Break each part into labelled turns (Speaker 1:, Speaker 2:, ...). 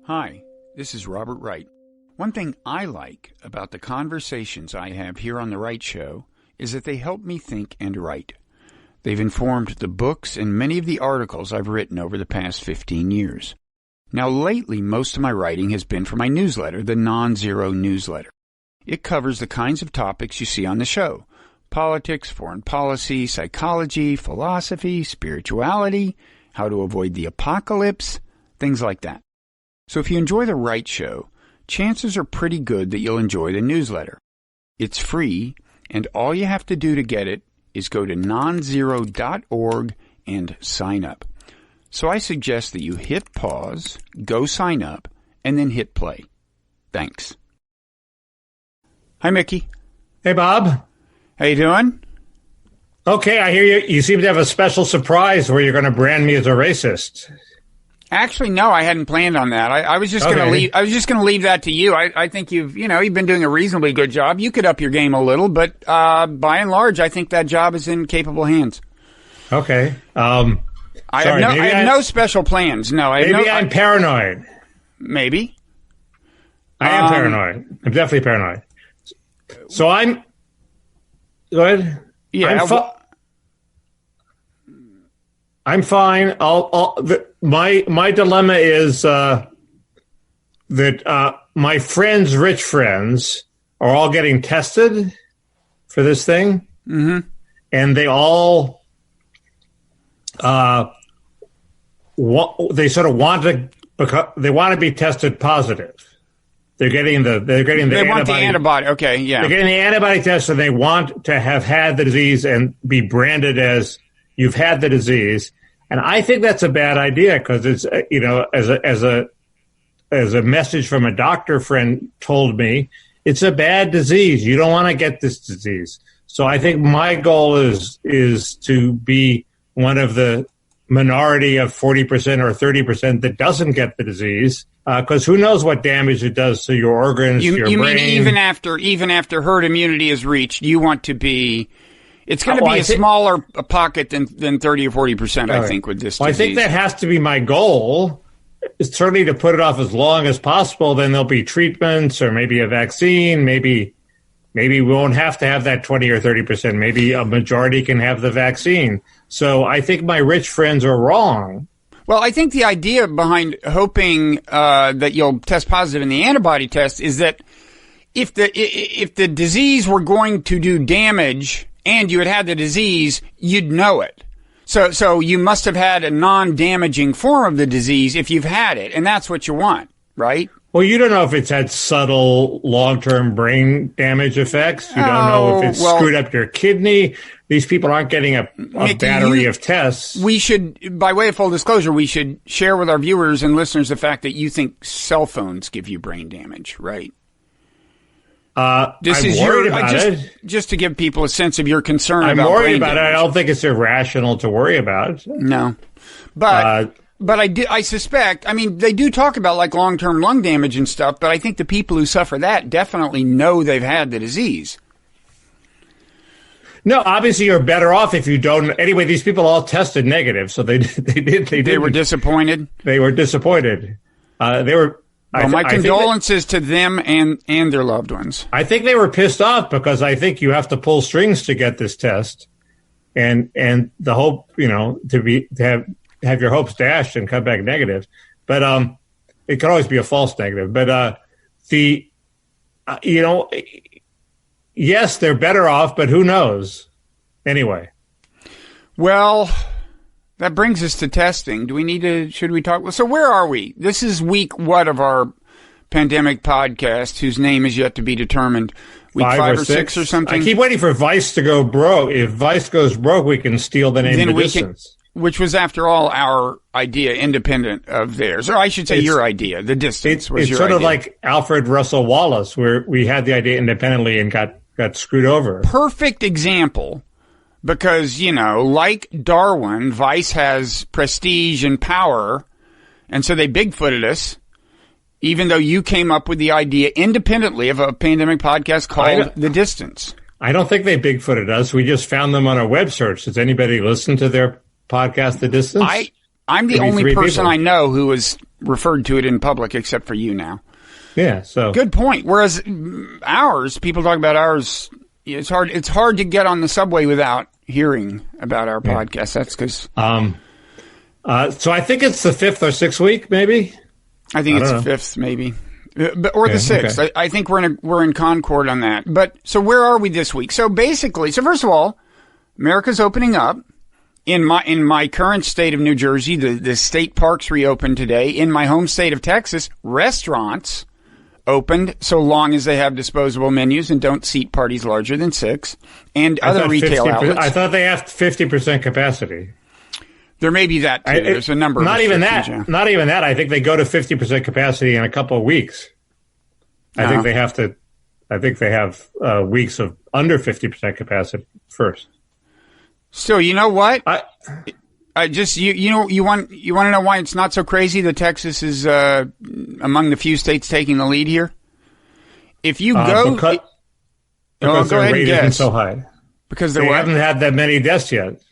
Speaker 1: Hi, this is Robert Wright. One thing I like about the conversations I have here on The Wright Show is that they help me think and write. They've informed the books and many of the articles I've written over the past 15 years. Now, lately, most of my writing has been for my newsletter, the Nonzero newsletter. It covers the kinds of topics you see on the show: politics, foreign policy, psychology, philosophy, spirituality, how to avoid the apocalypse, things like that. So if you enjoy The Wright Show, chances are pretty good that you'll enjoy the newsletter. It's free, and all you have to do to get it is go to nonzero.org and sign up. So I suggest that you hit pause, go sign up, and then hit play. Thanks. Hi, Mickey.
Speaker 2: Hey, Bob.
Speaker 1: How you doing?
Speaker 2: Okay, I hear you. You seem to have a special surprise where you're going to brand me as a racist.
Speaker 1: Actually, no, I hadn't planned on that. I was just going to leave. I was just going to leave that to you. I think you've been doing a reasonably good job. You could up your game a little, but by and large, I think that job is in capable hands.
Speaker 2: Okay.
Speaker 1: I have no special plans. No,
Speaker 2: I'm paranoid.
Speaker 1: Maybe.
Speaker 2: I am paranoid. I'm definitely paranoid. So I'm. Go ahead.
Speaker 1: Yeah.
Speaker 2: I'm fine. My dilemma is that my friends, rich friends, are all getting tested for this thing, and they all they sort of want to be tested positive. They want the
Speaker 1: antibody. Okay, yeah.
Speaker 2: They're getting the antibody test, and they want to have had the disease and be branded as you've had the disease. And I think that's a bad idea because it's, as a message from a doctor friend told me, it's a bad disease. You don't want to get this disease. So I think my goal is to be one of the minority of 40% or 30% that doesn't get the disease. Because who knows what damage it does to your organs, your brain. You mean
Speaker 1: even after herd immunity is reached, you want to be... It's going to be a smaller pocket than 30 or 40%, I think, with this disease.
Speaker 2: I think that has to be my goal. It's certainly to put it off as long as possible. Then there'll be treatments or maybe a vaccine. Maybe we won't have to have that 20 or 30%. Maybe a majority can have the vaccine. So I think my rich friends are wrong.
Speaker 1: Well, I think the idea behind hoping that you'll test positive in the antibody test is that if the disease were going to do damage and you had the disease, you'd know it. So you must have had a non-damaging form of the disease if you've had it, and that's what you want, right?
Speaker 2: Well, you don't know if it's had subtle long-term brain damage effects. You don't know if it's screwed up your kidney. These people aren't getting a battery of tests.
Speaker 1: We should, by way of full disclosure, we should share with our viewers and listeners the fact that you think cell phones give you brain damage, right?
Speaker 2: This is worried about it.
Speaker 1: Just to give people a sense of your concern about brain damage.
Speaker 2: I'm worried about it. I don't think it's irrational to worry about.
Speaker 1: No. But I suspect, I mean, they do talk about like long-term lung damage and stuff, but I think the people who suffer that definitely know they've had the disease.
Speaker 2: No, obviously you're better off if you don't. Anyway, these people all tested negative, so they were
Speaker 1: disappointed.
Speaker 2: They were disappointed.
Speaker 1: Well, my condolences to them and their loved ones.
Speaker 2: I think they were pissed off because I think you have to pull strings to get this test, and the hope, to have your hopes dashed and come back negative. But it could always be a false negative. But yes, they're better off, but who knows? Anyway.
Speaker 1: Well, that brings us to testing. Should we talk? So where are we? This is week what of our pandemic podcast, whose name is yet to be determined? Week five or six or something?
Speaker 2: I keep waiting for Vice to go broke. If Vice goes broke, we can steal the name of The Distance.
Speaker 1: Which was, after all, our idea, independent of theirs. Or I should say your idea. The Distance was your idea. It's sort of like
Speaker 2: Alfred Russel Wallace, where we had the idea independently and got screwed over.
Speaker 1: Perfect example. Because, like Darwin, Vice has prestige and power, and so they Bigfooted us, even though you came up with the idea independently of a pandemic podcast called The Distance.
Speaker 2: I don't think they Bigfooted us. We just found them on a web search. Does anybody listen to their podcast, The Distance?
Speaker 1: I'm the only person
Speaker 2: people.
Speaker 1: I know who has referred to it in public, except for you now.
Speaker 2: Yeah, so
Speaker 1: good point. Whereas ours, people talk about ours. It's hard. It's hard to get on the subway without hearing about our podcast. That's because.
Speaker 2: So I think it's the 5th or 6th week, maybe.
Speaker 1: I think it's the 5th, maybe, or the 6th.
Speaker 2: Okay.
Speaker 1: I think we're in concord on that. But so where are we this week? So basically, first of all, America's opening up. In my current state of New Jersey, the state parks reopened today. In my home state of Texas, restaurants opened so long as they have disposable menus and don't seat parties larger than 6, and other retail outlets.
Speaker 2: I thought they have 50% capacity.
Speaker 1: There may be that too. There's a number.
Speaker 2: Not
Speaker 1: of
Speaker 2: even that.
Speaker 1: Yeah.
Speaker 2: Not even that. I think they go to 50% capacity in a couple of weeks. I think they have to. I think they have weeks of under 50% capacity first.
Speaker 1: So you know what? I just you want to know why it's not so crazy that Texas is among the few states taking the lead here. If you go,
Speaker 2: because
Speaker 1: go
Speaker 2: their
Speaker 1: ahead and
Speaker 2: rate
Speaker 1: guess.
Speaker 2: isn't so high.
Speaker 1: Because
Speaker 2: they haven't had that many deaths yet.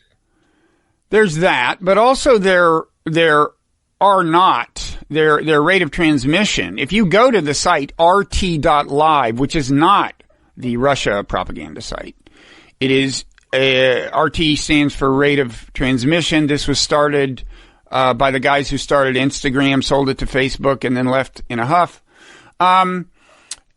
Speaker 1: There's that, but also their R-naught, their rate of transmission. If you go to the site rt.live, which is not the Russia propaganda site, it is. RT stands for rate of transmission. This was started by the guys who started Instagram, sold it to Facebook, and then left in a huff.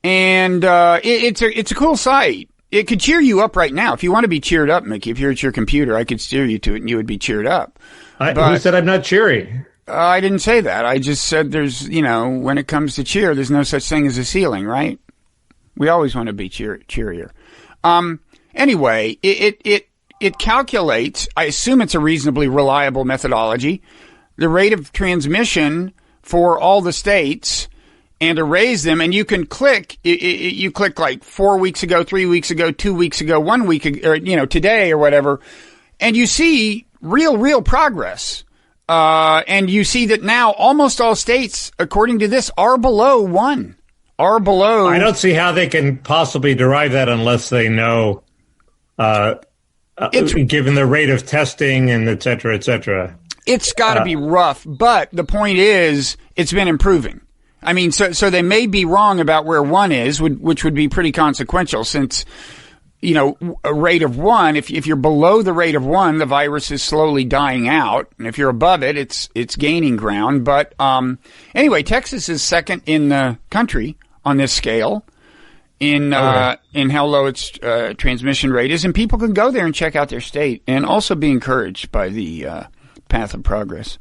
Speaker 1: It's a cool site. It could cheer you up right now. If you want to be cheered up, Mickey, if you're at your computer, I could steer you to it and you would be cheered up.
Speaker 2: Who said I'm not cheery?
Speaker 1: I didn't say that. I just said there's, when it comes to cheer, there's no such thing as a ceiling, right? We always want to be cheerier. Anyway, it calculates, I assume it's a reasonably reliable methodology, the rate of transmission for all the states and arrays them. And you can click, you click like 4 weeks ago, 3 weeks ago, 2 weeks ago, 1 week ago, or, today or whatever. And you see real progress. And you see that now almost all states, according to this, are below 1. Are below.
Speaker 2: I don't see how they can possibly derive that unless they know. Given the rate of testing and et cetera,
Speaker 1: it's got to be rough. But the point is, it's been improving. I mean, so they may be wrong about where 1 is, which would be pretty consequential, since a rate of 1. If you're below the rate of 1, the virus is slowly dying out, and if you're above it, it's gaining ground. But anyway, Texas is second in the country on this scale. In how low its transmission rate is, and people can go there and check out their state, and also be encouraged by the path of progress.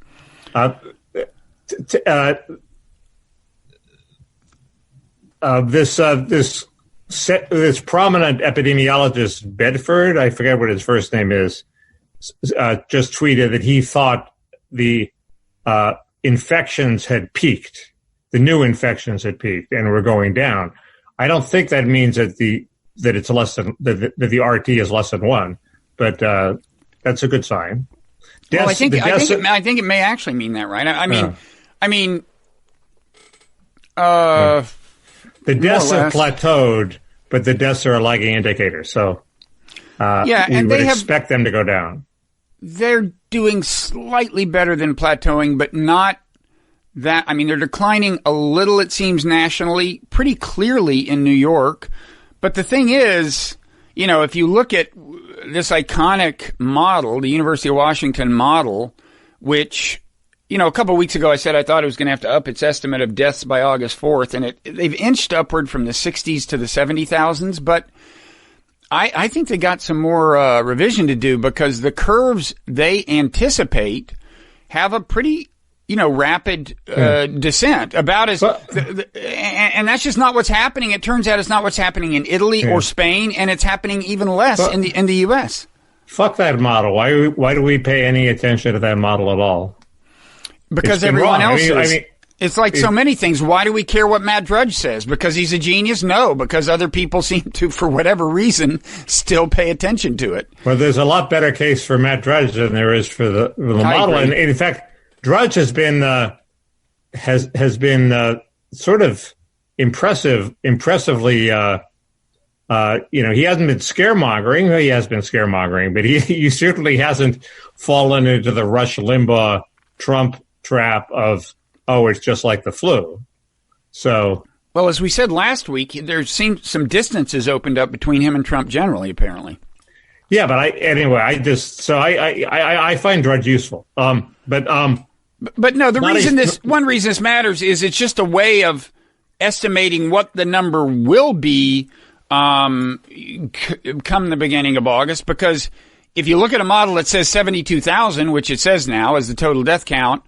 Speaker 2: This prominent epidemiologist Bedford, I forget what his first name is, just tweeted that he thought the infections had peaked, the new infections had peaked, and were going down. I don't think that means that it's less than that the RT is less than 1, but that's a good sign.
Speaker 1: Well, I think it may actually mean that, right?
Speaker 2: The deaths have plateaued, but the deaths are a lagging indicator. So we would expect them to go down.
Speaker 1: They're doing slightly better than plateauing, but not that. I mean, they're declining a little, it seems, nationally, pretty clearly in New York. But the thing is, if you look at this iconic model, the University of Washington model, which, a couple of weeks ago I said I thought it was going to have to up its estimate of deaths by August 4th, and they've inched upward from the 60s to the 70,000s. But I think they got some more revision to do, because the curves they anticipate have a pretty rapid descent, about as, and that's just not what's happening. It turns out it's not what's happening in Italy or Spain, and it's happening even less in the U.S.
Speaker 2: Fuck that model. Why do we pay any attention to that model at all?
Speaker 1: Because everyone else is. It's like so many things. Why do we care what Matt Drudge says? Because he's a genius? No, because other people seem to, for whatever reason, still pay attention to it.
Speaker 2: Well, there's a lot better case for Matt Drudge than there is for the model, and in fact, Drudge has been sort of impressively. He hasn't been scaremongering. Well, he has been scaremongering, but he certainly hasn't fallen into the Rush Limbaugh Trump trap of, oh, it's just like the flu. So,
Speaker 1: well, as we said last week, there seemed some distance has opened up between him and Trump generally, apparently.
Speaker 2: Yeah, but I find Drudge useful. But no,
Speaker 1: one reason this matters is it's just a way of estimating what the number will be come the beginning of August, because if you look at a model that says 72,000, which it says now as the total death count,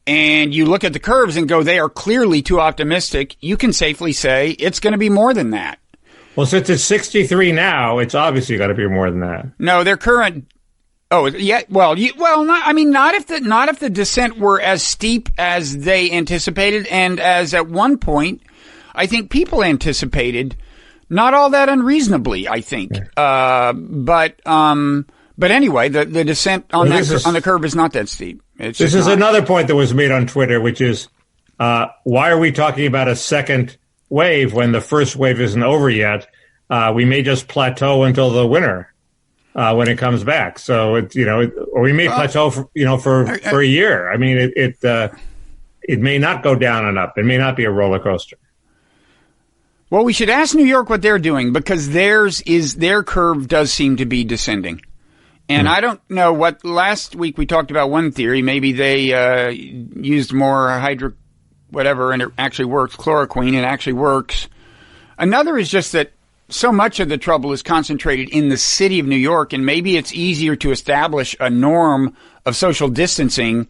Speaker 1: and you look at the curves and go, they are clearly too optimistic, you can safely say it's going to be more than that.
Speaker 2: Well, since it's 63 now, it's obviously got to be more than that.
Speaker 1: No, their current. Oh, yeah. Well, not if the descent were as steep as they anticipated, and as at one point, I think people anticipated, not all that unreasonably. I think, yeah. But anyway, the descent on the curve is not that steep.
Speaker 2: This is another point that was made on Twitter, which is, why are we talking about a second wave when the first wave isn't over yet? We may just plateau until the winter when it comes back. So or we may plateau for a year. I mean, it may not go down and up. It may not be a roller coaster.
Speaker 1: Well, we should ask New York what they're doing, because their curve does seem to be descending. And I don't know what, last week we talked about one theory. Maybe they used more whatever, and it actually works, chloroquine, it actually works. Another is just that so much of the trouble is concentrated in the city of New York, and maybe it's easier to establish a norm of social distancing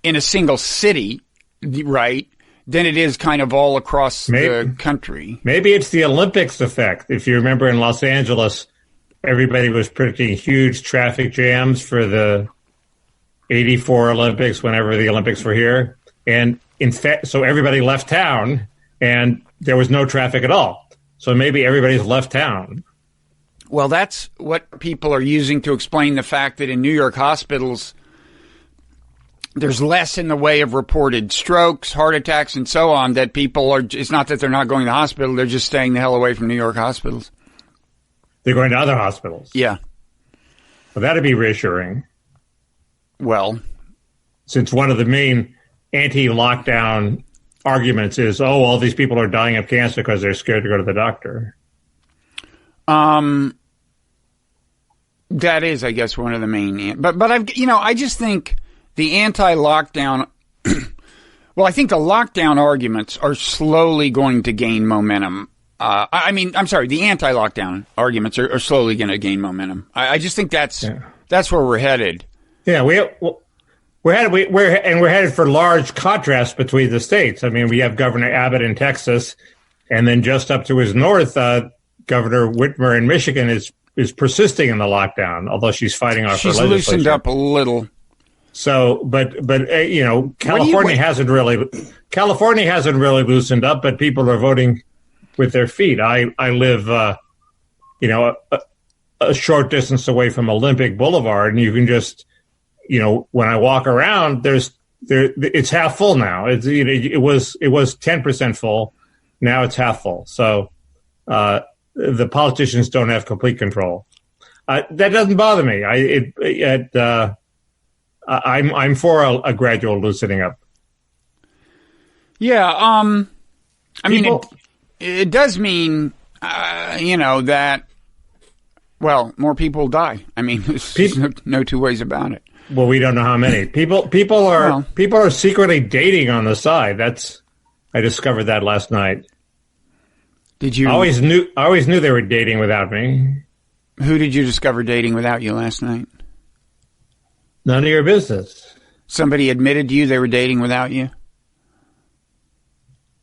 Speaker 1: in a single city, right, than it is kind of all across the country. Maybe
Speaker 2: it's the Olympics effect. If you remember in Los Angeles, everybody was predicting huge traffic jams for the 84 Olympics, whenever the Olympics were here. And in fact, so everybody left town and there was no traffic at all. So maybe everybody's left town.
Speaker 1: Well, that's what people are using to explain the fact that in New York hospitals, there's less in the way of reported strokes, heart attacks, and so on, that people are, it's not that they're not going to the hospital, they're just staying the hell away from New York hospitals.
Speaker 2: They're going to other hospitals.
Speaker 1: Yeah.
Speaker 2: Well, that'd be reassuring.
Speaker 1: Well,
Speaker 2: since one of the main anti-lockdown arguments is, all these people are dying of cancer because they're scared to go to the doctor.
Speaker 1: That is, I guess, one of the main. But I just think the anti-lockdown. Well, I think the lockdown arguments are slowly going to gain momentum. The anti-lockdown arguments are slowly going to gain momentum. I just think that's where we're headed.
Speaker 2: Yeah, we're headed for large contrast between the states. I mean, we have Governor Abbott in Texas, and then just up to his north, Governor Whitmer in Michigan is persisting in the lockdown, although she's fighting off her legislature.
Speaker 1: She's loosened up a little.
Speaker 2: So, but California hasn't really loosened up, but people are voting with their feet. I live, a short distance away from Olympic Boulevard, and you can just, when I walk around, it's half full now. It was 10% full, now it's half full. So the politicians don't have complete control. That doesn't bother me. I'm for a gradual loosening up.
Speaker 1: Yeah. It does mean, that, well, more people die. I mean, there's no two ways about it.
Speaker 2: Well, we don't know how many. People are secretly dating on the side. I discovered that last night.
Speaker 1: Did you?
Speaker 2: I always knew they were dating without me.
Speaker 1: Who did you discover dating without you last night?
Speaker 2: None of your business.
Speaker 1: Somebody admitted to you they were dating without you?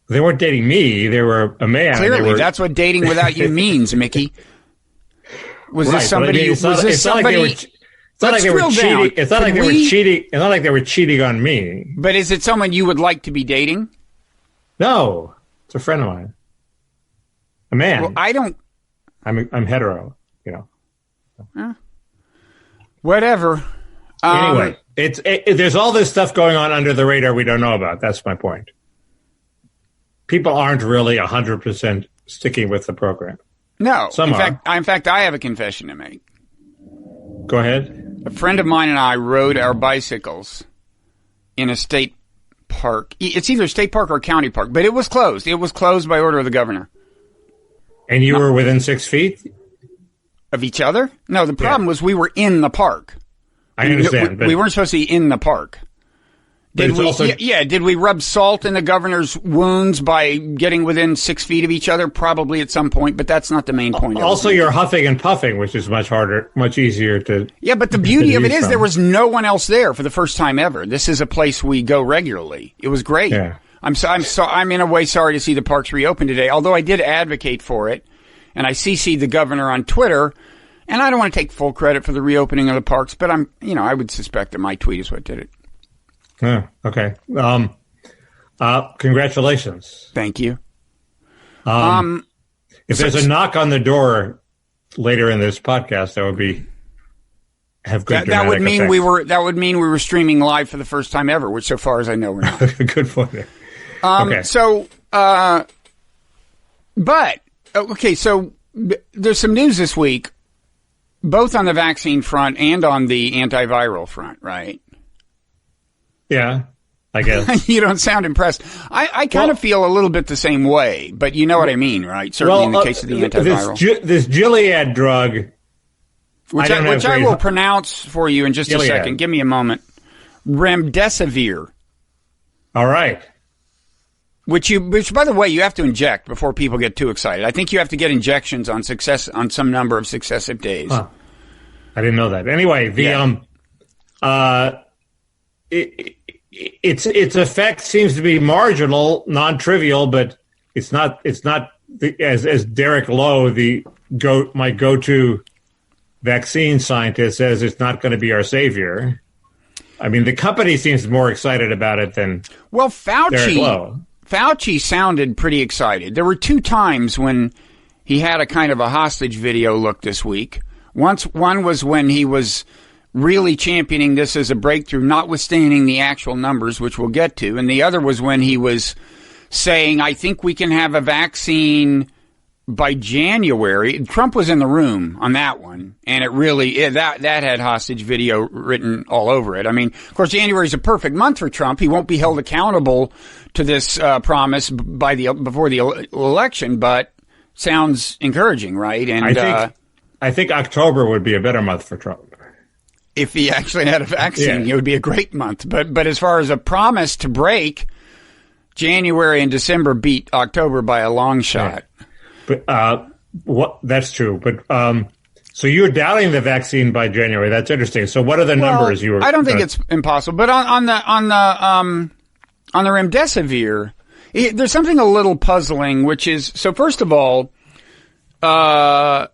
Speaker 2: They weren't dating me. They were a man.
Speaker 1: Clearly, that's what dating without you means, Mickey. Was this somebody?
Speaker 2: It's not like they were cheating. It's not like they were cheating. It's not like they were cheating on me.
Speaker 1: But is it someone you would like to be dating?
Speaker 2: No, it's a friend of mine. A man.
Speaker 1: Well, I don't.
Speaker 2: I'm hetero.
Speaker 1: Whatever.
Speaker 2: Anyway, there's all this stuff going on under the radar we don't know about. That's my point. People aren't really 100% sticking with the program.
Speaker 1: No.
Speaker 2: Some
Speaker 1: in fact, I have a confession to make.
Speaker 2: Go ahead.
Speaker 1: A friend of mine and I rode our bicycles in a state park. It's either a state park or a county park, but it was closed. It was closed by order of the governor.
Speaker 2: And you were within 6 feet?
Speaker 1: Of each other? No, the problem was we were in the park.
Speaker 2: I understand.
Speaker 1: We weren't supposed to be in the park. Did we rub salt in the governor's wounds by getting within 6 feet of each other? Probably at some point, but that's not the main point.
Speaker 2: Also, you're huffing and puffing, which is much harder, much easier to...
Speaker 1: Yeah, but the beauty of it is there was no one else there for the first time ever. This is a place we go regularly. It was great.
Speaker 2: Yeah.
Speaker 1: I'm in a way sorry to see the parks reopen today, although I did advocate for it, and I CC'd the governor on Twitter, and I don't want to take full credit for the reopening of the parks, but I would suspect that my tweet is what did it.
Speaker 2: Oh, okay. Congratulations.
Speaker 1: Thank you.
Speaker 2: If there's a knock on the door later in this podcast, that would be have good.
Speaker 1: That would mean
Speaker 2: effect.
Speaker 1: That would mean we were streaming live for the first time ever, which so far as I know we're not.
Speaker 2: Good point.
Speaker 1: Okay. So, so there's some news this week, both on the vaccine front and on the antiviral front, right?
Speaker 2: Yeah, I guess.
Speaker 1: You don't sound impressed. I kind of feel a little bit the same way, but you know what I mean, right? Certainly in the case of the antiviral.
Speaker 2: This Gilead drug,
Speaker 1: which I will pronounce for you in just a second. Give me a moment. Remdesivir.
Speaker 2: All right.
Speaker 1: Which, by the way, you have to inject before people get too excited. I think you have to get injections on some number of successive days.
Speaker 2: Huh. I didn't know that. Anyway, its effect seems to be marginal, non-trivial, but it's not as Derek Lowe, my go-to vaccine scientist, says, it's not going to be our savior. I mean, the company seems more excited about it than Derek Lowe.
Speaker 1: Fauci sounded pretty excited. There were 2 times when he had a kind of a hostage video look this week. One was when he was really championing this as a breakthrough, notwithstanding the actual numbers, which we'll get to. And the other was when he was saying, I think we can have a vaccine by January. Trump was in the room on that one. And it really, that had hostage video written all over it. I mean, of course, January is a perfect month for Trump. He won't be held accountable to this promise before the election, but sounds encouraging, right? And
Speaker 2: I think October would be a better month for Trump.
Speaker 1: If he actually had a vaccine, It would be a great month. But as far as a promise to break, January and December beat October by a long shot.
Speaker 2: Yeah. But that's true. But so you're doubting the vaccine by January. That's interesting. So what are the numbers you were?
Speaker 1: I don't think it's impossible. But on the remdesivir, there's something a little puzzling, which is, so first of all, the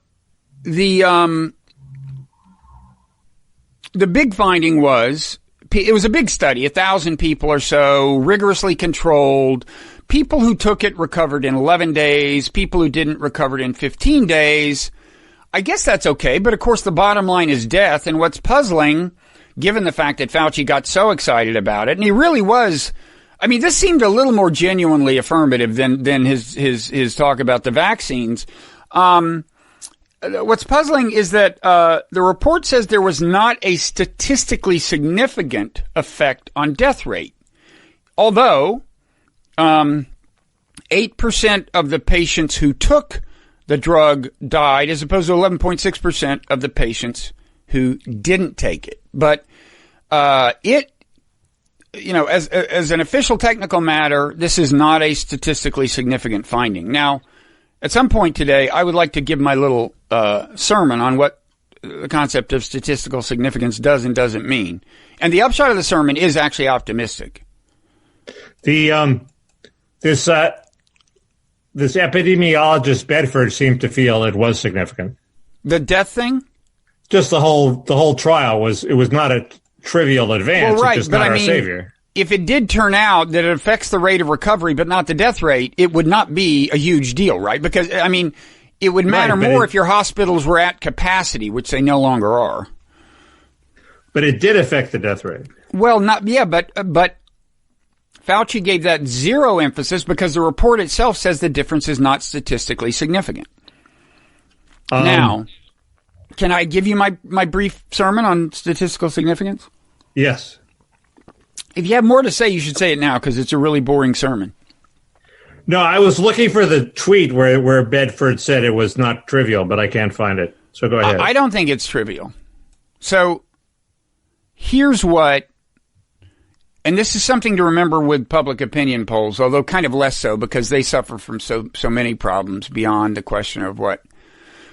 Speaker 1: big finding was, it was a big study, 1,000 people or so, rigorously controlled. People who took it recovered in 11 days. People who didn't recovered in 15 days. I guess that's okay, but of course the bottom line is death. And what's puzzling, given the fact that Fauci got so excited about it, and he really was, I mean, this seemed a little more genuinely affirmative than his talk about the vaccines. What's puzzling is that the report says there was not a statistically significant effect on death rate. Although 8% of the patients who took the drug died, as opposed to 11.6% of the patients who didn't take it. But as an official technical matter, this is not a statistically significant finding. Now, at some point today, I would like to give my little sermon on what the concept of statistical significance does and doesn't mean. And the upshot of the sermon is actually optimistic.
Speaker 2: This epidemiologist Bedford seemed to feel it was significant.
Speaker 1: The death thing?
Speaker 2: Just the whole trial was not a trivial advance. Well, right, it's just not our savior.
Speaker 1: If it did turn out that it affects the rate of recovery but not the death rate, it would not be a huge deal, right? Because, I mean, it would matter more if your hospitals were at capacity, which they no longer are.
Speaker 2: But it did affect the death rate.
Speaker 1: Well, but Fauci gave that zero emphasis because the report itself says the difference is not statistically significant. Now, can I give you my brief sermon on statistical significance?
Speaker 2: Yes.
Speaker 1: If you have more to say, you should say it now because it's a really boring sermon.
Speaker 2: No, I was looking for the tweet where Bedford said it was not trivial, but I can't find it. So go ahead.
Speaker 1: I don't think it's trivial. So here's what, and this is something to remember with public opinion polls, although kind of less so because they suffer from so many problems beyond the question of what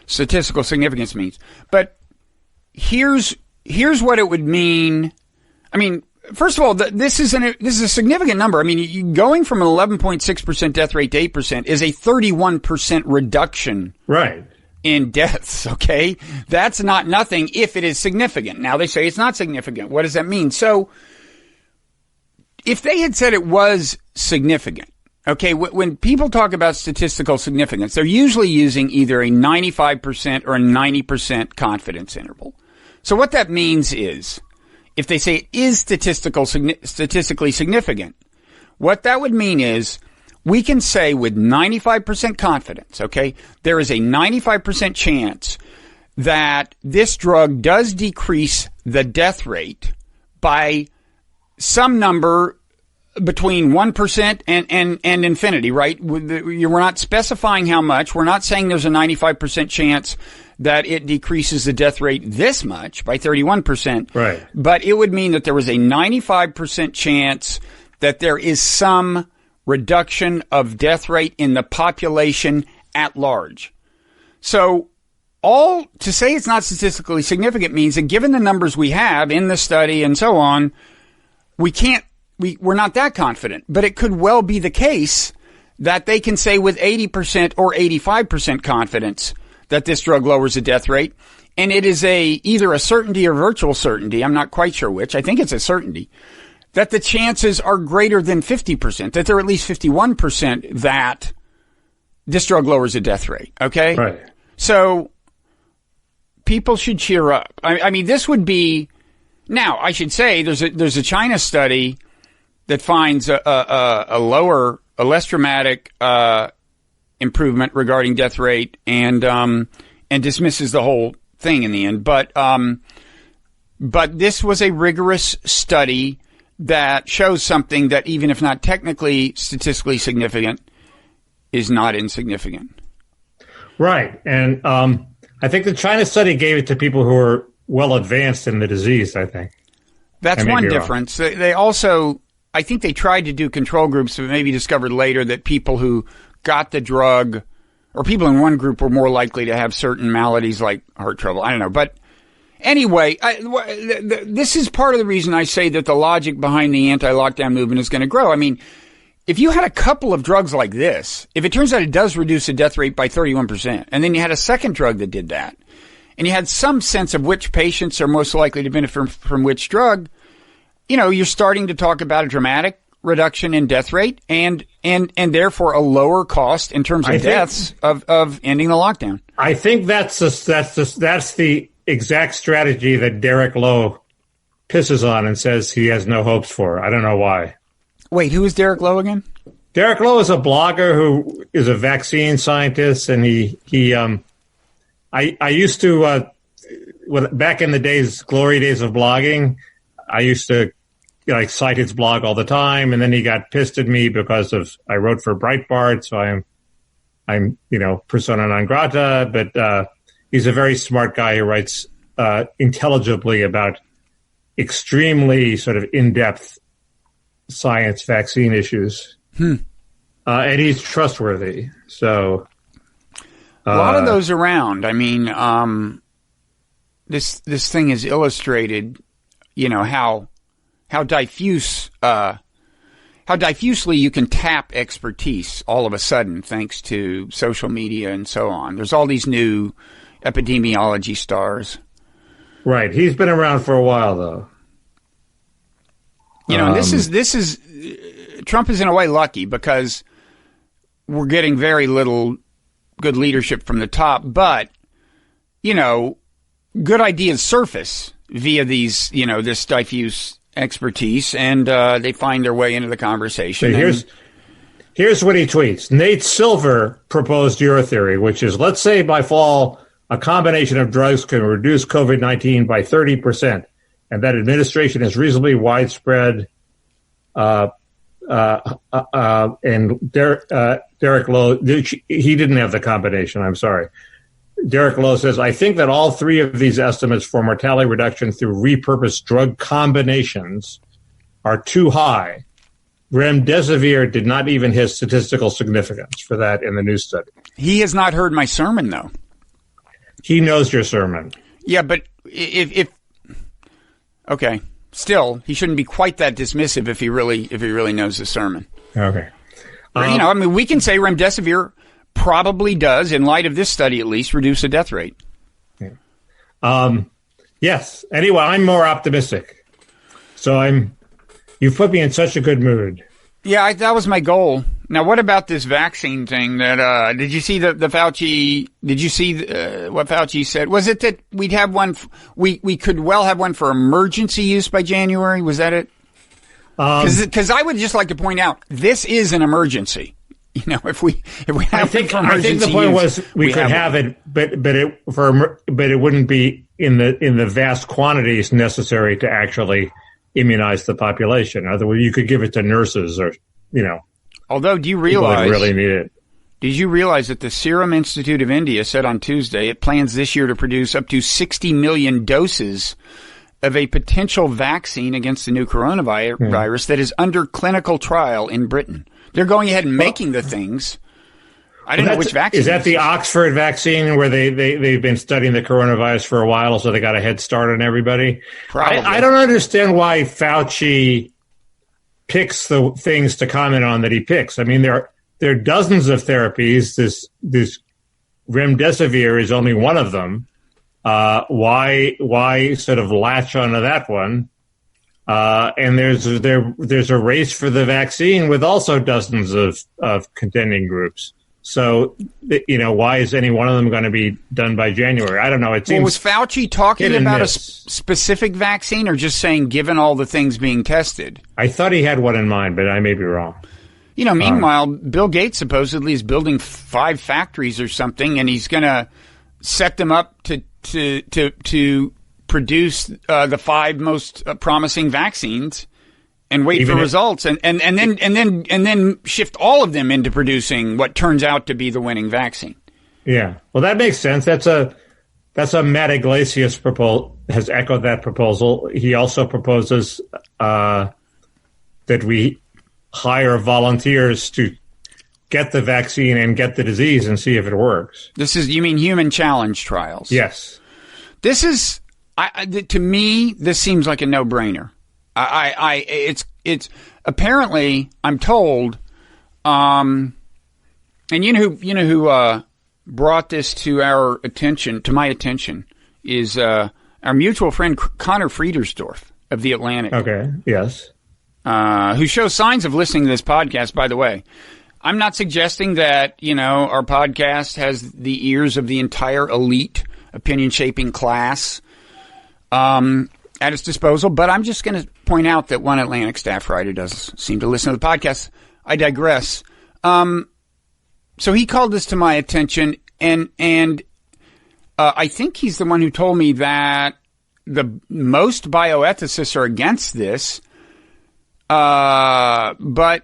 Speaker 1: statistical significance means. But here's what it would mean. I mean, first of all, this is a significant number. I mean, going from an 11.6% death rate to 8% is a 31% reduction.
Speaker 2: Right.
Speaker 1: In deaths, okay? That's not nothing if it is significant. Now they say it's not significant. What does that mean? So, if they had said it was significant, okay, when people talk about statistical significance, they're usually using either a 95% or a 90% confidence interval. So what that means is, if they say it is statistically significant, what that would mean is, we can say with 95% confidence, okay, there is a 95% chance that this drug does decrease the death rate by some number between 1% and infinity, right? We're not specifying how much. We're not saying there's a 95% chance that it decreases the death rate this much by 31%.
Speaker 2: Right.
Speaker 1: But it would mean that there was a 95% chance that there is some reduction of death rate in the population at large. So to say it's not statistically significant means that given the numbers we have in the study and so on, we're not that confident. But it could well be the case that they can say with 80% or 85% confidence that this drug lowers the death rate. And it is either a certainty or virtual certainty. I'm not quite sure which. I think it's a certainty that the chances are greater than 50%, that they're at least 51% that this drug lowers the death rate, okay?
Speaker 2: Right. So
Speaker 1: people should cheer up. I mean, this would be, now I should say there's a China study that finds a less dramatic, improvement regarding death rate and dismisses the whole thing in the end. But this was a rigorous study that shows something that, even if not technically statistically significant, is not insignificant. Right.
Speaker 2: And I think the China study gave it to people who are well advanced in the disease, I think.
Speaker 1: That's one difference. They also, I think they tried to do control groups, but maybe discovered later that people who got the drug, or people in one group, were more likely to have certain maladies like heart trouble. I don't know. But anyway, this is part of the reason I say that the logic behind the anti-lockdown movement is going to grow. I mean, if you had a couple of drugs like this, if it turns out it does reduce the death rate by 31%, and then you had a second drug that did that, and you had some sense of which patients are most likely to benefit from which drug, you're starting to talk about a dramatic reduction in death rate and therefore a lower cost in terms of deaths of ending the lockdown. I think that's the exact strategy that Derek Lowe pisses on and says he has no hopes for. I don't know why. Wait, who is Derek Lowe again?
Speaker 2: Derek Lowe is a blogger who is a vaccine scientist, and I used to back in the glory days of blogging, I used to cite his blog all the time, and then he got pissed at me because I wrote for Breitbart, so I'm persona non grata, but he's a very smart guy who writes intelligibly about extremely sort of in-depth science vaccine issues. And he's trustworthy. So
Speaker 1: a lot of those around. I mean, this thing has illustrated, how diffusely you can tap expertise all of a sudden thanks to social media and so on. There's all these new epidemiology stars.
Speaker 2: Right. He's been around for a while, though.
Speaker 1: And this is Trump is in a way lucky because we're getting very little good leadership from the top, but good ideas surface via these, this diffuse expertise, and they find their way into the conversation.
Speaker 2: So here's what he tweets. Nate Silver proposed your theory, which is, let's say by fall, a combination of drugs can reduce COVID-19 by 30%, and that administration is reasonably widespread and Derek Lowe, he didn't have the combination. I'm sorry. Derek Lowe says, I think that all three of these estimates for mortality reduction through repurposed drug combinations are too high. Remdesivir did not even hit statistical significance for that in the new study.
Speaker 1: He has not heard my sermon, though.
Speaker 2: He knows your sermon.
Speaker 1: Yeah, but if okay, still, he shouldn't be quite that dismissive if he really knows the sermon.
Speaker 2: Okay.
Speaker 1: We can say remdesivir probably does, in light of this study at least, reduce the death rate.
Speaker 2: Yeah. Yes. Anyway, I'm more optimistic. So you've put me in such a good mood.
Speaker 1: Yeah, that was my goal. Now, what about this vaccine thing that, did you see the Fauci, did you see what Fauci said? Was it that we'd have one, we could well have one for emergency use by January? Was that it? Because I would just like to point out, this is an emergency. If we have
Speaker 2: I think the point was we could have it, but it wouldn't be in the vast quantities necessary to actually immunize the population. Otherwise, you could give it to nurses or
Speaker 1: Although, do you realize
Speaker 2: really need it?
Speaker 1: Did you realize that the Serum Institute of India said on Tuesday it plans this year to produce up to 60 million doses of a potential vaccine against the new coronavirus that is under clinical trial in Britain? They're going ahead and making the things. I don't know which vaccine.
Speaker 2: Is that the Oxford vaccine where they've been studying the coronavirus for a while, so they got a head start on everybody?
Speaker 1: Probably.
Speaker 2: I don't understand why Fauci picks the things to comment on that he picks. I mean, there are dozens of therapies. This remdesivir is only one of them. Why sort of latch onto that one? And there's a race for the vaccine with also dozens of contending groups. So, why is any one of them going to be done by January? I don't know. It seems.
Speaker 1: Was Fauci talking about a specific vaccine or just saying given all the things being tested?
Speaker 2: I thought he had one in mind, but I may be wrong.
Speaker 1: Meanwhile, Bill Gates supposedly is building 5 factories or something, and he's going to set them up to produce the 5 most promising vaccines and wait for results and then shift all of them into producing what turns out to be the winning vaccine.
Speaker 2: Yeah. Well, that makes sense. That's a Matt Iglesias has echoed that proposal. He also proposes that we hire volunteers to get the vaccine and get the disease and see if it works.
Speaker 1: You mean human challenge trials?
Speaker 2: Yes.
Speaker 1: This is, to me, this seems like a no-brainer. It's apparently, I'm told, and you know who brought this to my attention is our mutual friend Connor Friedersdorf of The Atlantic.
Speaker 2: Okay. Yes.
Speaker 1: Who shows signs of listening to this podcast, by the way. I'm not suggesting that, our podcast has the ears of the entire elite opinion-shaping class at its disposal, but I'm just going to point out that one Atlantic staff writer does seem to listen to the podcast. I digress. So he called this to my attention, and I think he's the one who told me that the most bioethicists are against this, but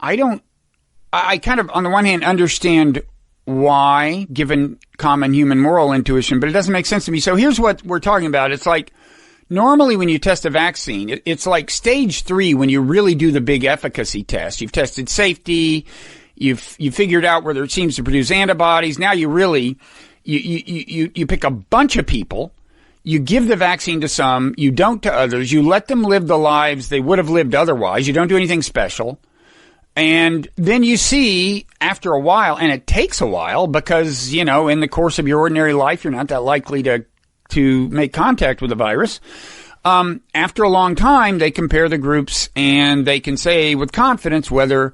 Speaker 1: I kind of, on the one hand, understand why, given common human moral intuition, but it doesn't make sense to me. So here's what we're talking about. It's like, normally when you test a vaccine, it's like stage 3 when you really do the big efficacy test. You've tested safety, you've figured out whether it seems to produce antibodies. Now you really, you pick a bunch of people, you give the vaccine to some, you don't to others, you let them live the lives they would have lived otherwise, you don't do anything special. And then you see, after a while, and it takes a while because, in the course of your ordinary life, you're not that likely to make contact with the virus. After a long time, they compare the groups and they can say with confidence whether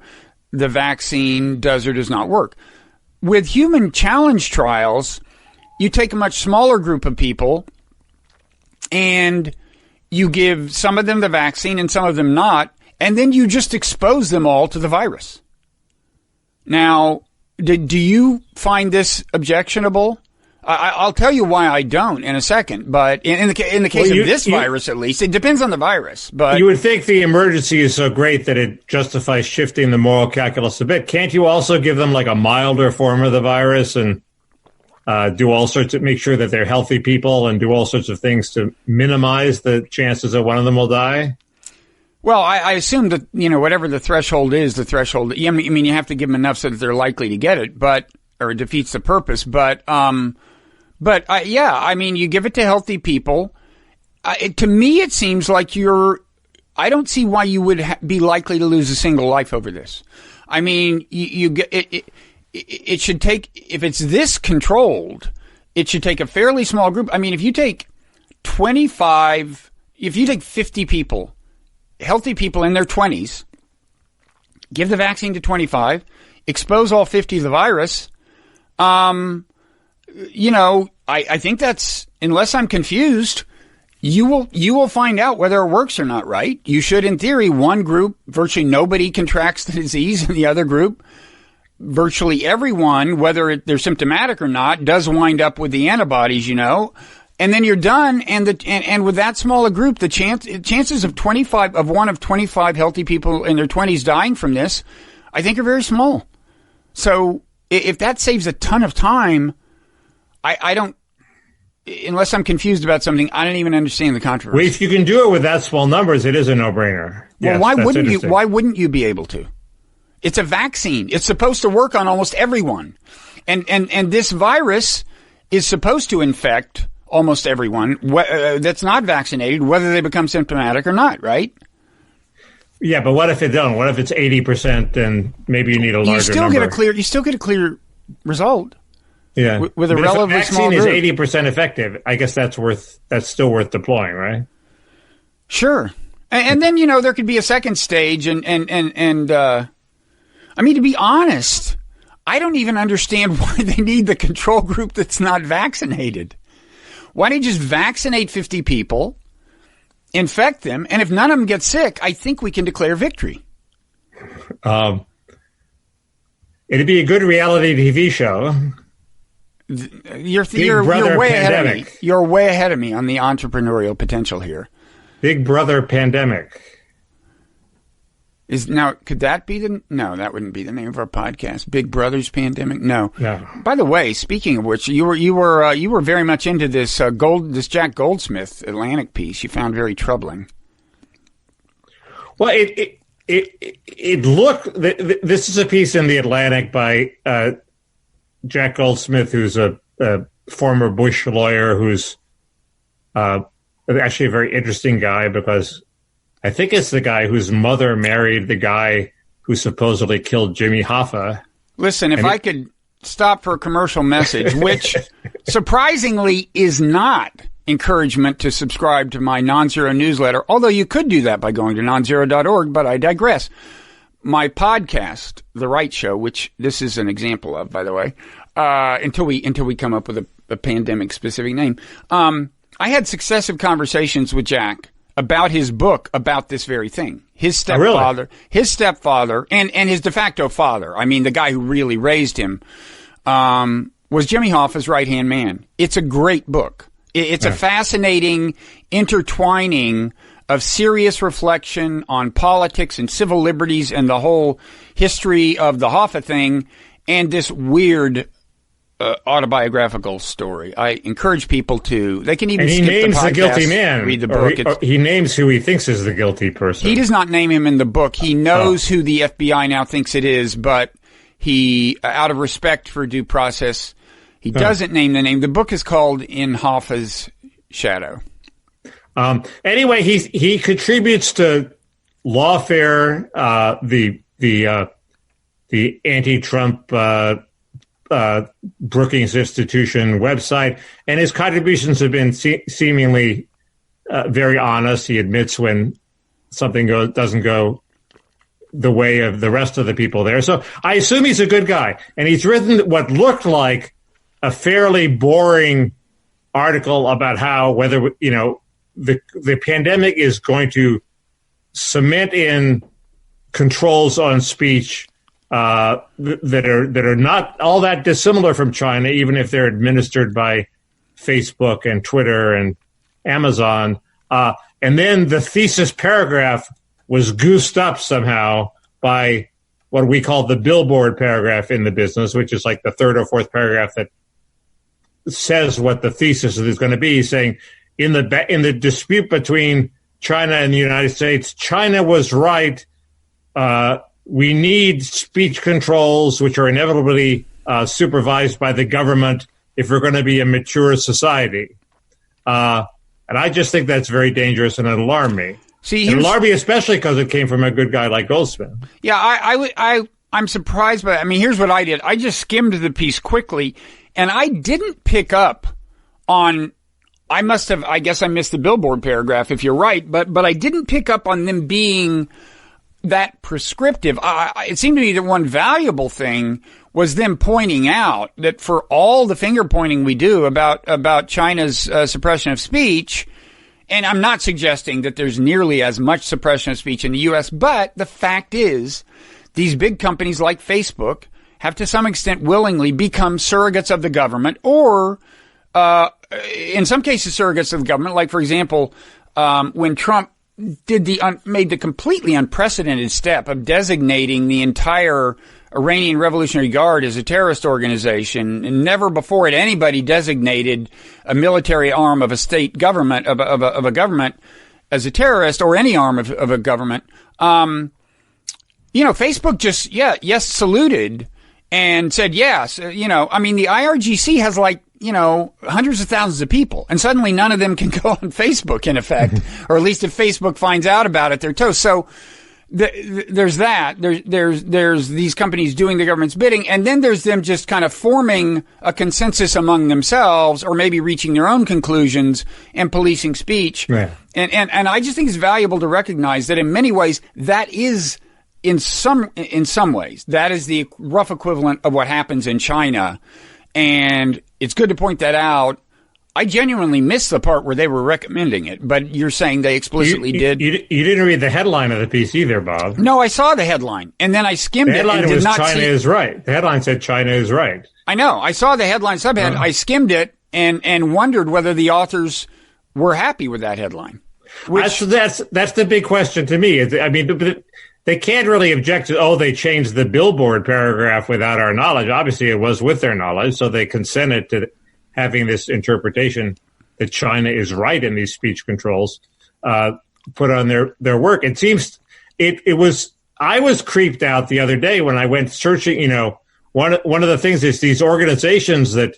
Speaker 1: the vaccine does or does not work. With human challenge trials, you take a much smaller group of people and you give some of them the vaccine and some of them not. And then you just expose them all to the virus. Now, do you find this objectionable? I'll tell you why I don't in a second, but in the case of this virus, at least, it depends on the virus. But
Speaker 2: you would think the emergency is so great that it justifies shifting the moral calculus a bit. Can't you also give them like a milder form of the virus and do all sorts of make sure that they're healthy people and do all sorts of things to minimize the chances that one of them will die?
Speaker 1: Well, I assume that, whatever the threshold is, the threshold. I mean, you have to give them enough so that they're likely to get it, or it defeats the purpose. But I mean, you give it to healthy people. To me, it seems like I don't see why you would be likely to lose a single life over this. I mean, it should take, if it's this controlled, it should take a fairly small group. I mean, if you take 50 people, healthy people in their 20s, give the vaccine to 25, expose all 50 to the virus, I think that's, unless I'm confused, you will find out whether it works or not, right? You should, in theory, one group, virtually nobody contracts the disease, and the other group, virtually everyone, whether they're symptomatic or not, does wind up with the antibodies, and then you're done. And with that small a group, the chances of 25 healthy people in their 20s dying from this, I think, are very small. So if that saves a ton of time, I don't, unless I'm confused about something, I don't even understand the controversy.
Speaker 2: Well, if you can do it with that small numbers, it is a no-brainer.
Speaker 1: Well, yes, why wouldn't you be able to? It's a vaccine. It's supposed to work on almost everyone. And this virus is supposed to infect almost everyone that's not vaccinated, whether they become symptomatic or not, right?
Speaker 2: Yeah, but what if it don't? What if it's 80% and maybe you need a larger number?
Speaker 1: You still get a clear result.
Speaker 2: Yeah,
Speaker 1: with a relatively small group.
Speaker 2: If the vaccine is 80% effective, I guess that's still worth deploying, right?
Speaker 1: Sure, and then there could be a second stage, and I mean, to be honest, I don't even understand why they need the control group that's not vaccinated. Why don't you just vaccinate 50 people, infect them, and if none of them get sick, I think we can declare victory.
Speaker 2: It'd be a good reality TV show.
Speaker 1: You're way ahead of me. You're way ahead of me on the entrepreneurial potential here.
Speaker 2: Big Brother Pandemic.
Speaker 1: Could that be no, that wouldn't be the name of our podcast. Big Brother's Pandemic? No. By the way, speaking of which, you were very much into this this Jack Goldsmith Atlantic piece you found very troubling.
Speaker 2: Well, it looked, this is a piece in the Atlantic by Jack Goldsmith, who's a former Bush lawyer, who's actually a very interesting guy, because I think it's the guy whose mother married the guy who supposedly killed Jimmy Hoffa.
Speaker 1: Listen, if I could stop for a commercial message, which surprisingly is not encouragement to subscribe to my Nonzero newsletter, although you could do that by going to nonzero.org, but I digress. My podcast, The Wright Show, which this is an example of, by the way, until we come up with a pandemic specific name. I had successive conversations with Jack about his book about this very thing. His stepfather, and his de facto father, I mean, the guy who really raised him, was Jimmy Hoffa's right-hand man. It's a great book. It's a fascinating intertwining of serious reflection on politics and civil liberties and the whole history of the Hoffa thing and this weird autobiographical story. I encourage people to. They can even skip the podcast. He names the guilty man. Read the book.
Speaker 2: He names who he thinks is the guilty person.
Speaker 1: He does not name him in the book. He knows who the FBI now thinks it is, but he, out of respect for due process, he doesn't name the name. The book is called In Hoffa's Shadow.
Speaker 2: Anyway, he contributes to Lawfare, the anti-Trump Brookings Institution website, and his contributions have been seemingly very honest. He admits when something doesn't go the way of the rest of the people there. So I assume he's a good guy, and he's written what looked like a fairly boring article about how whether the pandemic is going to cement in controls on speech that are not all that dissimilar from China, even if they're administered by Facebook and Twitter and Amazon. And then the thesis paragraph was goosed up somehow by what we call the billboard paragraph in the business, which is like the third or fourth paragraph that says what the thesis is going to be, saying in the dispute between China and the United States, China was right. We need speech controls, which are inevitably supervised by the government if we're going to be a mature society. And I just think that's very dangerous and it alarmed me. It alarmed me especially because it came from a good guy like Goldsmith.
Speaker 1: Yeah, I'm surprised by that. I mean, here's what I did. I just skimmed the piece quickly, and I didn't pick up on – I guess I missed the billboard paragraph if you're right, but I didn't pick up on them being that prescriptive. It seemed to me that one valuable thing was them pointing out that for all the finger pointing we do about China's suppression of speech, and I'm not suggesting that there's nearly as much suppression of speech in the U.S., but the fact is these big companies like Facebook have to some extent willingly become surrogates of the government or in some cases surrogates of the government. Like, for example, when Trump made the completely unprecedented step of designating the entire Iranian Revolutionary Guard as a terrorist organization, and never before had anybody designated a military arm of a state government, of a government as a terrorist, or any arm of a government. Facebook just, saluted and said yes. I mean, the IRGC has hundreds of thousands of people, and suddenly none of them can go on Facebook, in effect, or at least if Facebook finds out about it, they're toast. So there's that. There's these companies doing the government's bidding, and then there's them just kind of forming a consensus among themselves, or maybe reaching their own conclusions and policing speech. Right. And I just think it's valuable to recognize that in many ways that is in some ways that is the rough equivalent of what happens in China, and it's good to point that out. I genuinely missed the part where they were recommending it, but you're saying they explicitly did. You
Speaker 2: didn't read the headline of the piece either, Bob.
Speaker 1: No, I saw the headline, and then I skimmed it.
Speaker 2: The headline
Speaker 1: and
Speaker 2: was China is right. The headline said China is right.
Speaker 1: I know. I saw the headline subhead. I skimmed it and wondered whether the authors were happy with that headline.
Speaker 2: That's the big question to me. I mean, they can't really object to, they changed the billboard paragraph without our knowledge. Obviously, it was with their knowledge, so they consented to having this interpretation that China is right in these speech controls put on their work. It seems I was creeped out the other day when I went searching. One of the things is these organizations that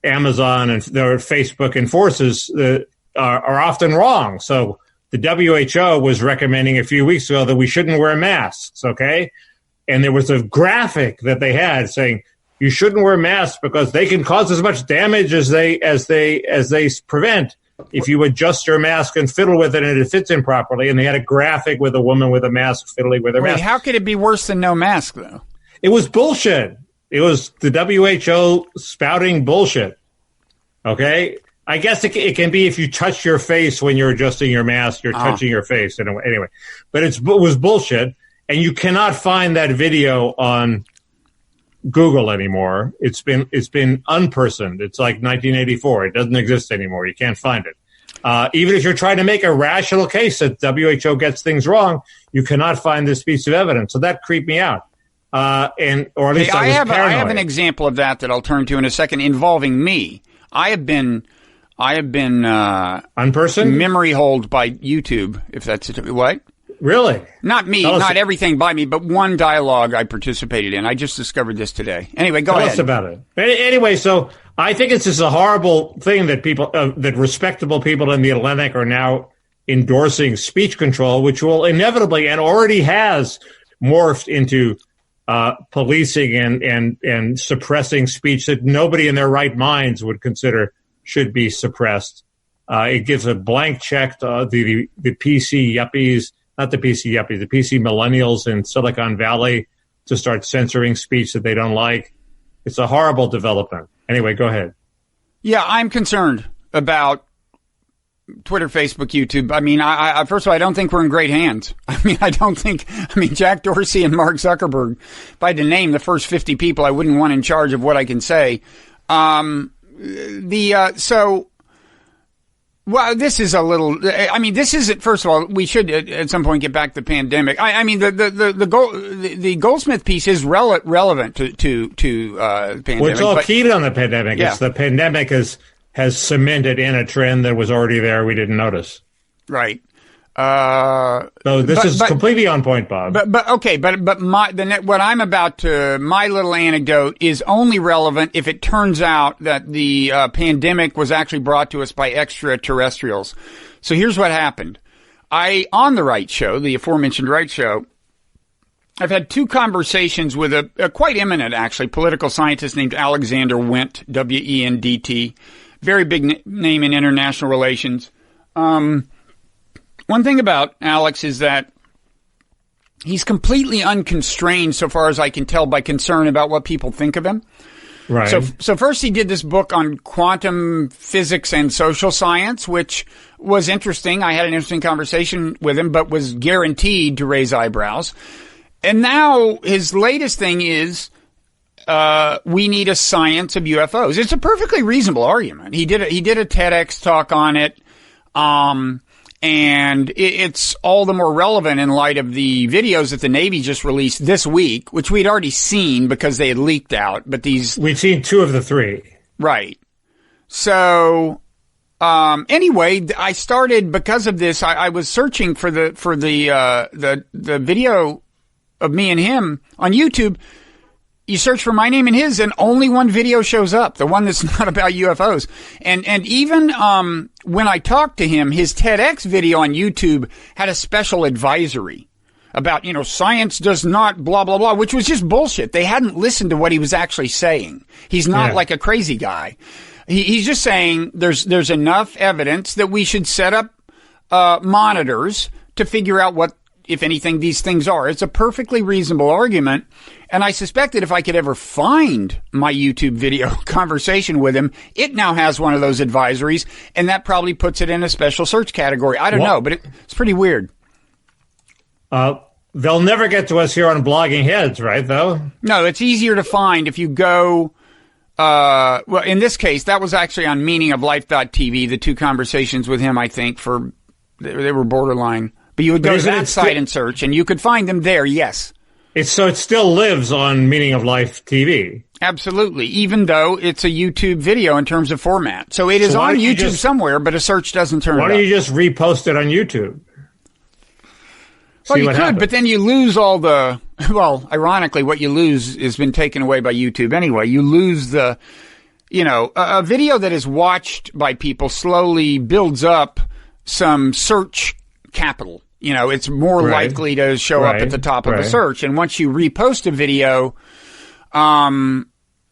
Speaker 2: Amazon and Facebook enforces are often wrong. So the WHO was recommending a few weeks ago that we shouldn't wear masks. Okay, and there was a graphic that they had saying you shouldn't wear masks because they can cause as much damage as they prevent if you adjust your mask and fiddle with it and it fits improperly. And they had a graphic with a woman with a mask fiddling with her mask.
Speaker 1: How could it be worse than no mask, though?
Speaker 2: It was bullshit. It was the WHO spouting bullshit. Okay? I guess it can be if you touch your face when you're adjusting your mask, you're touching your face. Anyway, but it was bullshit. And you cannot find that video on Google anymore. It's been unpersoned. It's like 1984. It doesn't exist anymore. You can't find it. Even if you're trying to make a rational case that WHO gets things wrong, you cannot find this piece of evidence. So that creeped me out. Or at least I was paranoid.
Speaker 1: I have an example of that I'll turn to in a second involving me. I have been
Speaker 2: unpersoned,
Speaker 1: memory holed by YouTube. If that's what.
Speaker 2: Really?
Speaker 1: Not me, not everything by me, but one dialogue I participated in. I just discovered this today. Anyway, go ahead.
Speaker 2: Tell us about it. Anyway, so I think it's just a horrible thing that that respectable people in the Atlantic are now endorsing speech control, which will inevitably and already has morphed into policing and suppressing speech that nobody in their right minds would consider should be suppressed. It gives a blank check to the PC yuppies. Not the PC yuppies, the PC millennials in Silicon Valley to start censoring speech that they don't like. It's a horrible development. Anyway, go ahead.
Speaker 1: Yeah, I'm concerned about Twitter, Facebook, YouTube. I mean, I first of all, I don't think we're in great hands. I mean, Jack Dorsey and Mark Zuckerberg, if I had to name the first 50 people I wouldn't want in charge of what I can say. Well, this is a little, I mean, this isn't, first of all, we should at some point get back to the pandemic. I mean, the Goldsmith piece is relevant to pandemic.
Speaker 2: Well, it's all keyed on the pandemic.
Speaker 1: Yeah.
Speaker 2: It's the pandemic has cemented in a trend that was already there. We didn't notice.
Speaker 1: Right.
Speaker 2: So this is completely on point, Bob.
Speaker 1: But what I'm about to, my little anecdote is only relevant if it turns out that the pandemic was actually brought to us by extraterrestrials. So here's what happened. On the Wright show, the aforementioned Wright show, I've had two conversations with a quite eminent, actually, political scientist named Alexander Wendt, W-E-N-D-T, very big name in international relations. One thing about Alex is that he's completely unconstrained, so far as I can tell, by concern about what people think of him.
Speaker 2: Right.
Speaker 1: So first he did this book on quantum physics and social science, which was interesting. I had an interesting conversation with him, but was guaranteed to raise eyebrows. And now his latest thing is, we need a science of UFOs. It's a perfectly reasonable argument. He did a TEDx talk on it. And it's all the more relevant in light of the videos that the Navy just released this week, which we'd already seen because they had leaked out. But
Speaker 2: we'd seen 2 of the 3.
Speaker 1: Right. So, anyway, I started because of this. I was searching for the video of me and him on YouTube. You search for my name and his, and only one video shows up, the one that's not about UFOs. And even when I talked to him, his TEDx video on YouTube had a special advisory about, science does not blah, blah, blah, which was just bullshit. They hadn't listened to what he was actually saying. He's not like a crazy guy. He's just saying there's enough evidence that we should set up monitors to figure out what, if anything, these things are. It's a perfectly reasonable argument. And I suspect that if I could ever find my YouTube video conversation with him, it now has one of those advisories, and that probably puts it in a special search category. I don't know, but it's pretty weird.
Speaker 2: They'll never get to us here on Blogging Heads, right, though? No,
Speaker 1: it's easier to find if you go, well, in this case, that was actually on meaningoflife.tv, the 2 conversations with him, I think, they were borderline. But you would go to that site and search, and you could find them there, yes.
Speaker 2: It still lives on Meaning of Life TV.
Speaker 1: Absolutely, even though it's a YouTube video in terms of format. So it is on YouTube somewhere, but a search doesn't turn it up.
Speaker 2: Why don't you just repost it on YouTube?
Speaker 1: Well, you could, but then you lose all the... Well, ironically, what you lose has been taken away by YouTube anyway. You lose the... a video that is watched by people slowly builds up some search capital. It's more likely to show up at the top of a search. And once you repost a video,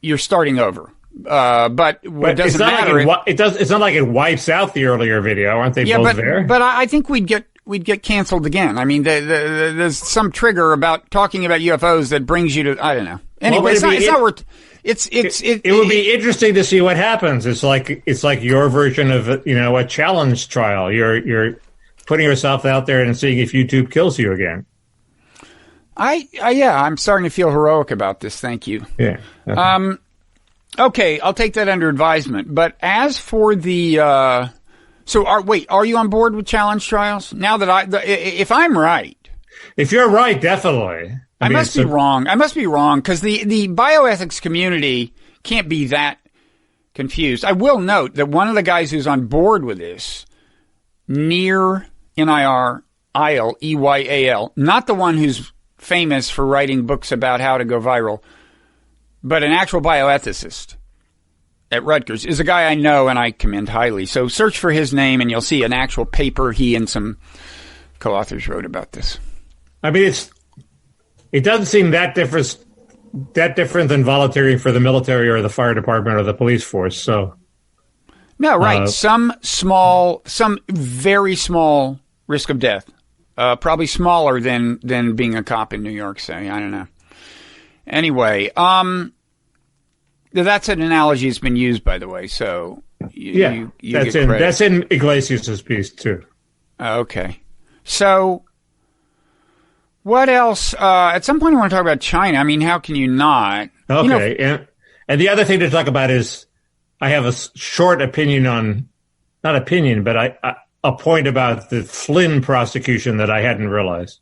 Speaker 1: you're starting over. But it doesn't matter.
Speaker 2: It's not like it wipes out the earlier video. Aren't they both there?
Speaker 1: But I think we'd get canceled again. I mean, there's some trigger about talking about UFOs that brings you to, I don't know. Anyway, it's not worth. It
Speaker 2: would be interesting to see what happens. It's like your version of a challenge trial. You're putting yourself out there and seeing if YouTube kills you again.
Speaker 1: I'm starting to feel heroic about this. Thank you.
Speaker 2: Yeah.
Speaker 1: Okay, I'll take that under advisement. But as for the, are you on board with challenge trials? Now that if I'm right.
Speaker 2: If you're right, definitely.
Speaker 1: I must be wrong. I must be wrong because the bioethics community can't be that confused. I will note that one of the guys who's on board with this, Nir, N-I-R-I-L, E-Y-A-L, not the one who's famous for writing books about how to go viral, but an actual bioethicist at Rutgers, is a guy I know and I commend highly. So search for his name and you'll see an actual paper he and some co-authors wrote about this.
Speaker 2: I mean, it doesn't seem that different than volunteering for the military or the fire department or the police force, so...
Speaker 1: No, right. Some very small risk of death. Probably smaller than being a cop in New York, say. I don't know. Anyway, that's an analogy that's been used, by the way. So
Speaker 2: That's in Iglesias' piece too.
Speaker 1: Okay. So, what else? At some point, I want to talk about China. I mean, how can you not?
Speaker 2: Okay. And the other thing to talk about is I have a short opinion on, not opinion, but a point about the Flynn prosecution that I hadn't realized.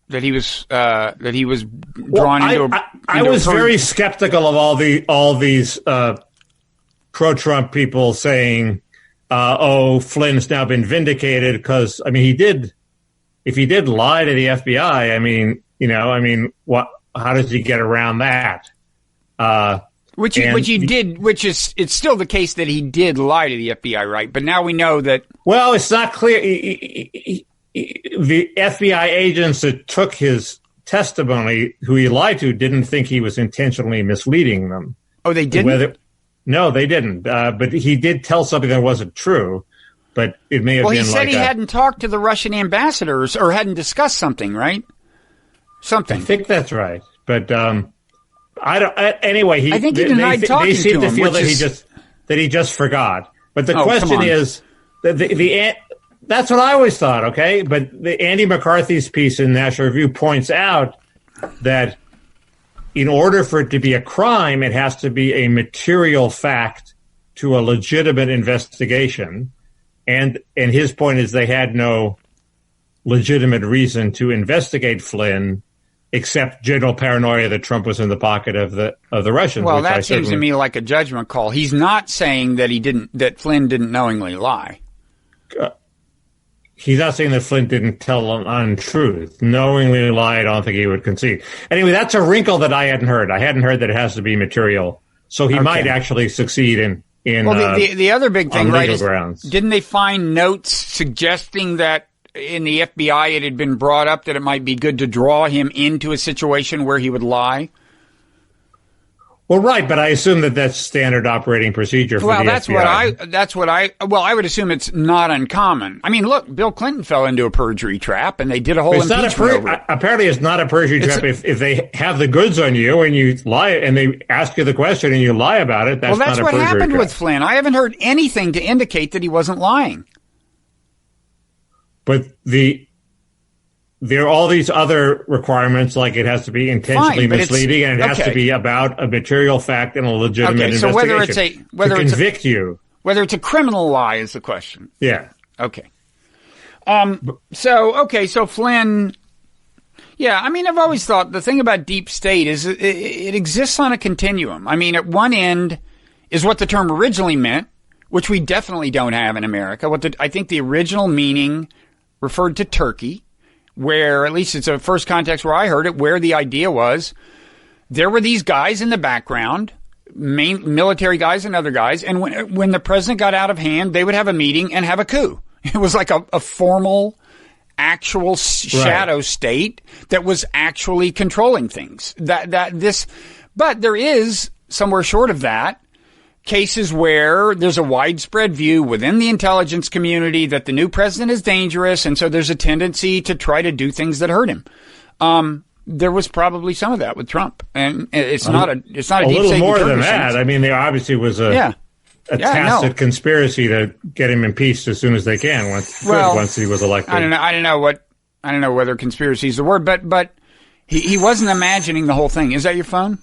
Speaker 1: That he was drawn into.
Speaker 2: I was very skeptical of all these pro-Trump people saying, Flynn's now been vindicated because, I mean, if he did lie to the FBI, how does he get around that?
Speaker 1: Which he did, it's still the case that he did lie to the FBI, right? But now we know that. Well,
Speaker 2: it's not clear. The FBI agents that took his testimony, who he lied to, didn't think he was intentionally misleading them.
Speaker 1: Oh, they didn't?
Speaker 2: No, they didn't. But he did tell something that wasn't true. But it may have been like. Well, he said
Speaker 1: he hadn't talked to the Russian ambassadors or hadn't discussed something, right? Something.
Speaker 2: I think that's right. But I don't. Anyway,
Speaker 1: I think he denied talking to him.
Speaker 2: They seem to feel that he just forgot. But the question is that's what I always thought. Okay, but the Andy McCarthy's piece in National Review points out that in order for it to be a crime, it has to be a material fact to a legitimate investigation. And his point is they had no legitimate reason to investigate Flynn, except general paranoia that Trump was in the pocket of the Russians.
Speaker 1: Well, that seems to me like a judgment call. He's not saying that Flynn didn't knowingly lie.
Speaker 2: He's not saying that Flynn didn't tell an untruth. Knowingly lie, I don't think he would concede. Anyway, that's a wrinkle that I hadn't heard. I hadn't heard that it has to be material. So he might actually succeed in
Speaker 1: the other big thing, right, is
Speaker 2: grounds.
Speaker 1: Didn't they find notes suggesting that in the FBI it had been brought up that it might be good to draw him into a situation where he would lie?
Speaker 2: Well, right, but I assume that's standard operating procedure for the FBI.
Speaker 1: I would assume it's not uncommon. I mean, look, Bill Clinton fell into a perjury trap, and they did a whole impeachment over it.
Speaker 2: Apparently, it's not a perjury trap if they have the goods on you and you lie, and they ask you the question and you lie about it. That's not a perjury trap.
Speaker 1: Well, that's what happened with Flynn. I haven't heard anything to indicate that he wasn't lying.
Speaker 2: But there are all these other requirements, like it has to be intentionally misleading, and it has to be about a material fact and a legitimate investigation.
Speaker 1: So
Speaker 2: convict you,
Speaker 1: whether it's a criminal lie is the question.
Speaker 2: Yeah.
Speaker 1: Okay. So Flynn. Yeah, I mean, I've always thought the thing about deep state is it exists on a continuum. I mean, at one end is what the term originally meant, which we definitely don't have in America. I think the original meaning referred to Turkey, where, at least it's a first context where I heard it, where the idea was there were these guys in the background, main military guys and other guys, and when the president got out of hand, they would have a meeting and have a coup. It was like a formal, actual shadow state that was actually controlling things. But there is, somewhere short of that, cases where there's a widespread view within the intelligence community that the new president is dangerous, and so there's a tendency to try to do things that hurt him. There was probably some of that with Trump, and it's not a deep
Speaker 2: little more than that. I mean, there obviously was a tacit conspiracy to get him impeached as soon as they can once he was elected.
Speaker 1: I don't know whether conspiracy is the word, but he wasn't imagining the whole thing. Is that your phone?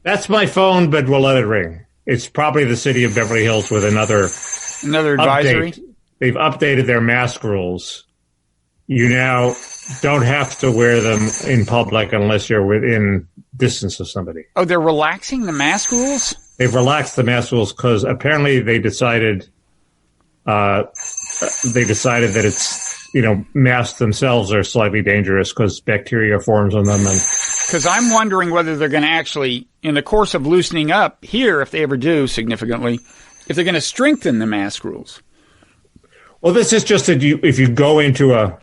Speaker 2: That's my phone, but we'll let it ring. It's probably the city of Beverly Hills with another
Speaker 1: advisory.
Speaker 2: They've updated their mask rules. You now don't have to wear them in public unless you're within distance of somebody.
Speaker 1: Oh, they're relaxing the mask rules?
Speaker 2: They've relaxed the mask rules because apparently they decided that it's, masks themselves are slightly dangerous because bacteria forms on them.
Speaker 1: Because I'm wondering whether they're going to actually, in the course of loosening up here, if they ever do significantly, if they're going to strengthen the mask rules.
Speaker 2: Well, this is just that if you go into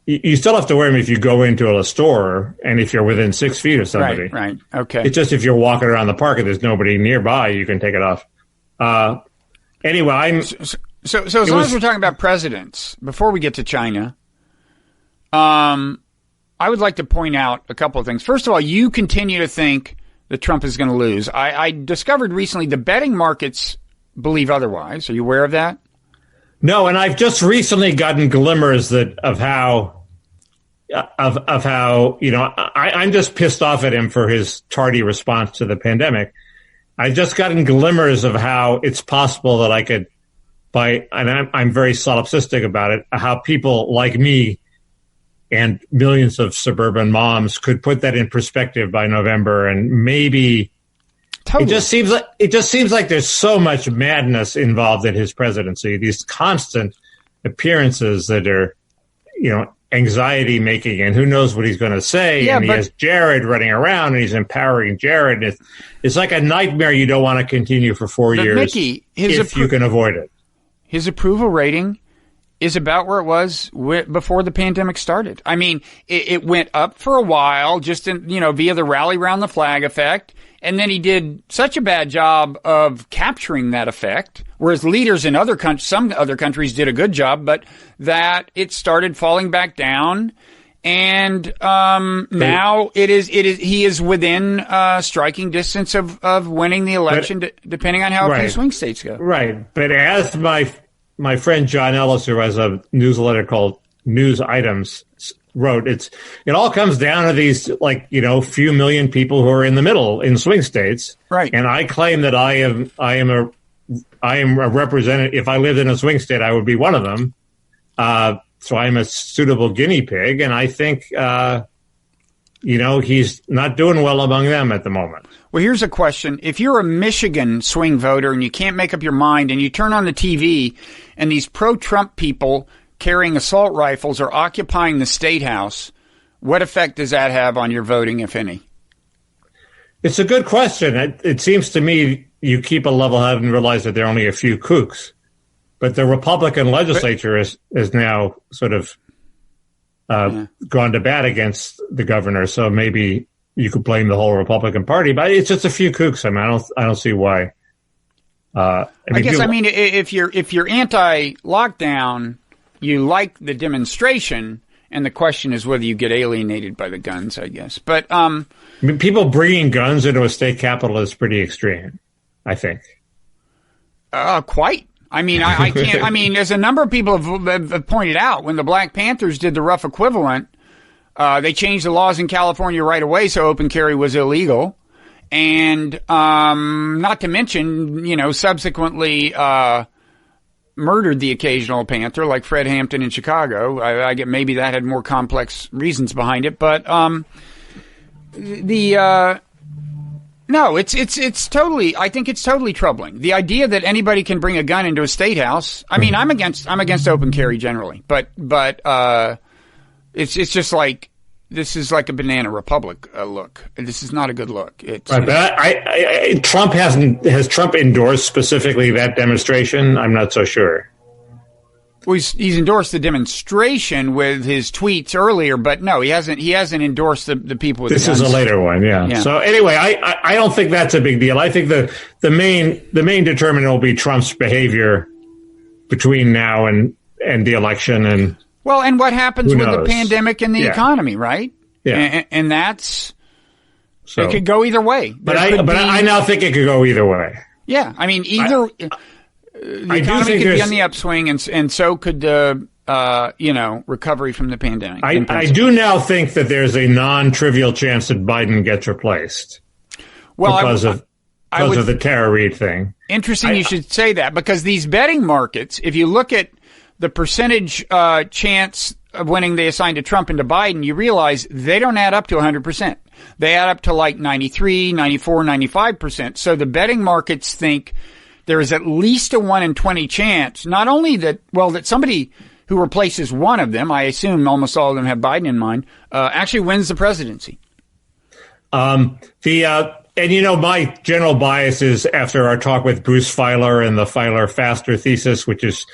Speaker 2: you still have to wear them if you go into a store and if you're within 6 feet of somebody.
Speaker 1: Right. Okay.
Speaker 2: It's just if you're walking around the park and there's nobody nearby, you can take it off. Anyway,
Speaker 1: So as long as we're talking about presidents, before we get to China, I would like to point out a couple of things. First of all, you continue to think that Trump is going to lose. I discovered recently the betting markets believe otherwise. Are you aware of that?
Speaker 2: No, and I've just recently gotten glimmers of how I'm just pissed off at him for his tardy response to the pandemic. I've just gotten glimmers of how it's possible that I could, and I'm very solipsistic about it, how people like me and millions of suburban moms could put that in perspective by November, and maybe totally. It just seems like there's so much madness involved in his presidency. These constant appearances that are, anxiety making, and who knows what he's going to say. Yeah, and he has Jared running around, and he's empowering Jared. It's like a nightmare you don't want to continue for 4 years,
Speaker 1: Mickey,
Speaker 2: if you can avoid it.
Speaker 1: His approval rating is about where it was before the pandemic started. I mean, it went up for a while, just via the rally around the flag effect. And then he did such a bad job of capturing that effect, whereas leaders in some other countries did a good job, but that it started falling back down. And now he is within striking distance of winning the election, depending on how a few swing states go. Right.
Speaker 2: But as my friend John Ellis, who has a newsletter called News Items, wrote, it all comes down to these few million people who are in the middle in swing states,
Speaker 1: right? And
Speaker 2: I claim that I am a representative. If I lived in a swing state, I would be one of them. So I'm a suitable guinea pig, and I think he's not doing well among them at the moment.
Speaker 1: Well, here's a question: if you're a Michigan swing voter and you can't make up your mind, and you turn on the TV, and these pro-Trump people carrying assault rifles or occupying the State House, what effect does that have on your voting, if any?
Speaker 2: It's a good question. It seems to me you keep a level head and realize that there are only a few kooks. But the Republican legislature is now sort of gone to bat against the governor, so maybe you could blame the whole Republican Party. But it's just a few kooks. I mean, I don't see why.
Speaker 1: If you're anti-lockdown, you like the demonstration, and the question is whether you get alienated by the guns, I guess. But
Speaker 2: people bringing guns into a state capitol is pretty extreme, I think.
Speaker 1: Quite. I mean, I can't. I mean, as a number of people have pointed out, when the Black Panthers did the rough equivalent, they changed the laws in California right away, so open carry was illegal, and not to mention, subsequently. Murdered the occasional Panther, like Fred Hampton in Chicago. I get maybe that had more complex reasons behind it, but it's totally. I think it's totally troubling. The idea that anybody can bring a gun into a state house. I mean, I'm against open carry generally, but it's just like. This is like a banana republic look. This is not a good look.
Speaker 2: Right, but has Trump endorsed specifically that demonstration? I'm not so sure.
Speaker 1: Well, he's endorsed the demonstration with his tweets earlier, but no, he hasn't endorsed the people with
Speaker 2: this
Speaker 1: the guns.
Speaker 2: This is a later one, yeah. So anyway, I don't think that's a big deal. I think the main determinant will be Trump's behavior between now and the election, and
Speaker 1: what happens with the pandemic and the economy, right?
Speaker 2: Yeah,
Speaker 1: and that's so it could go either way.
Speaker 2: But I now think it could go either way.
Speaker 1: Yeah, I mean either. The economy could be on the upswing, and so could recovery from the pandemic.
Speaker 2: I do now think that there's a non-trivial chance that Biden gets replaced because of the Tara Reade thing.
Speaker 1: Interesting you should say that, because these betting markets, if you look at the percentage chance of winning they assign to Trump and to Biden, you realize they don't add up to 100%. They add up to like 93, 94, 95%. So the betting markets think there is at least a 1 in 20 chance, not only that somebody who replaces one of them, I assume almost all of them have Biden in mind, actually wins the presidency.
Speaker 2: My general bias is, after our talk with Bruce Feiler and the Feiler Faster thesis, which is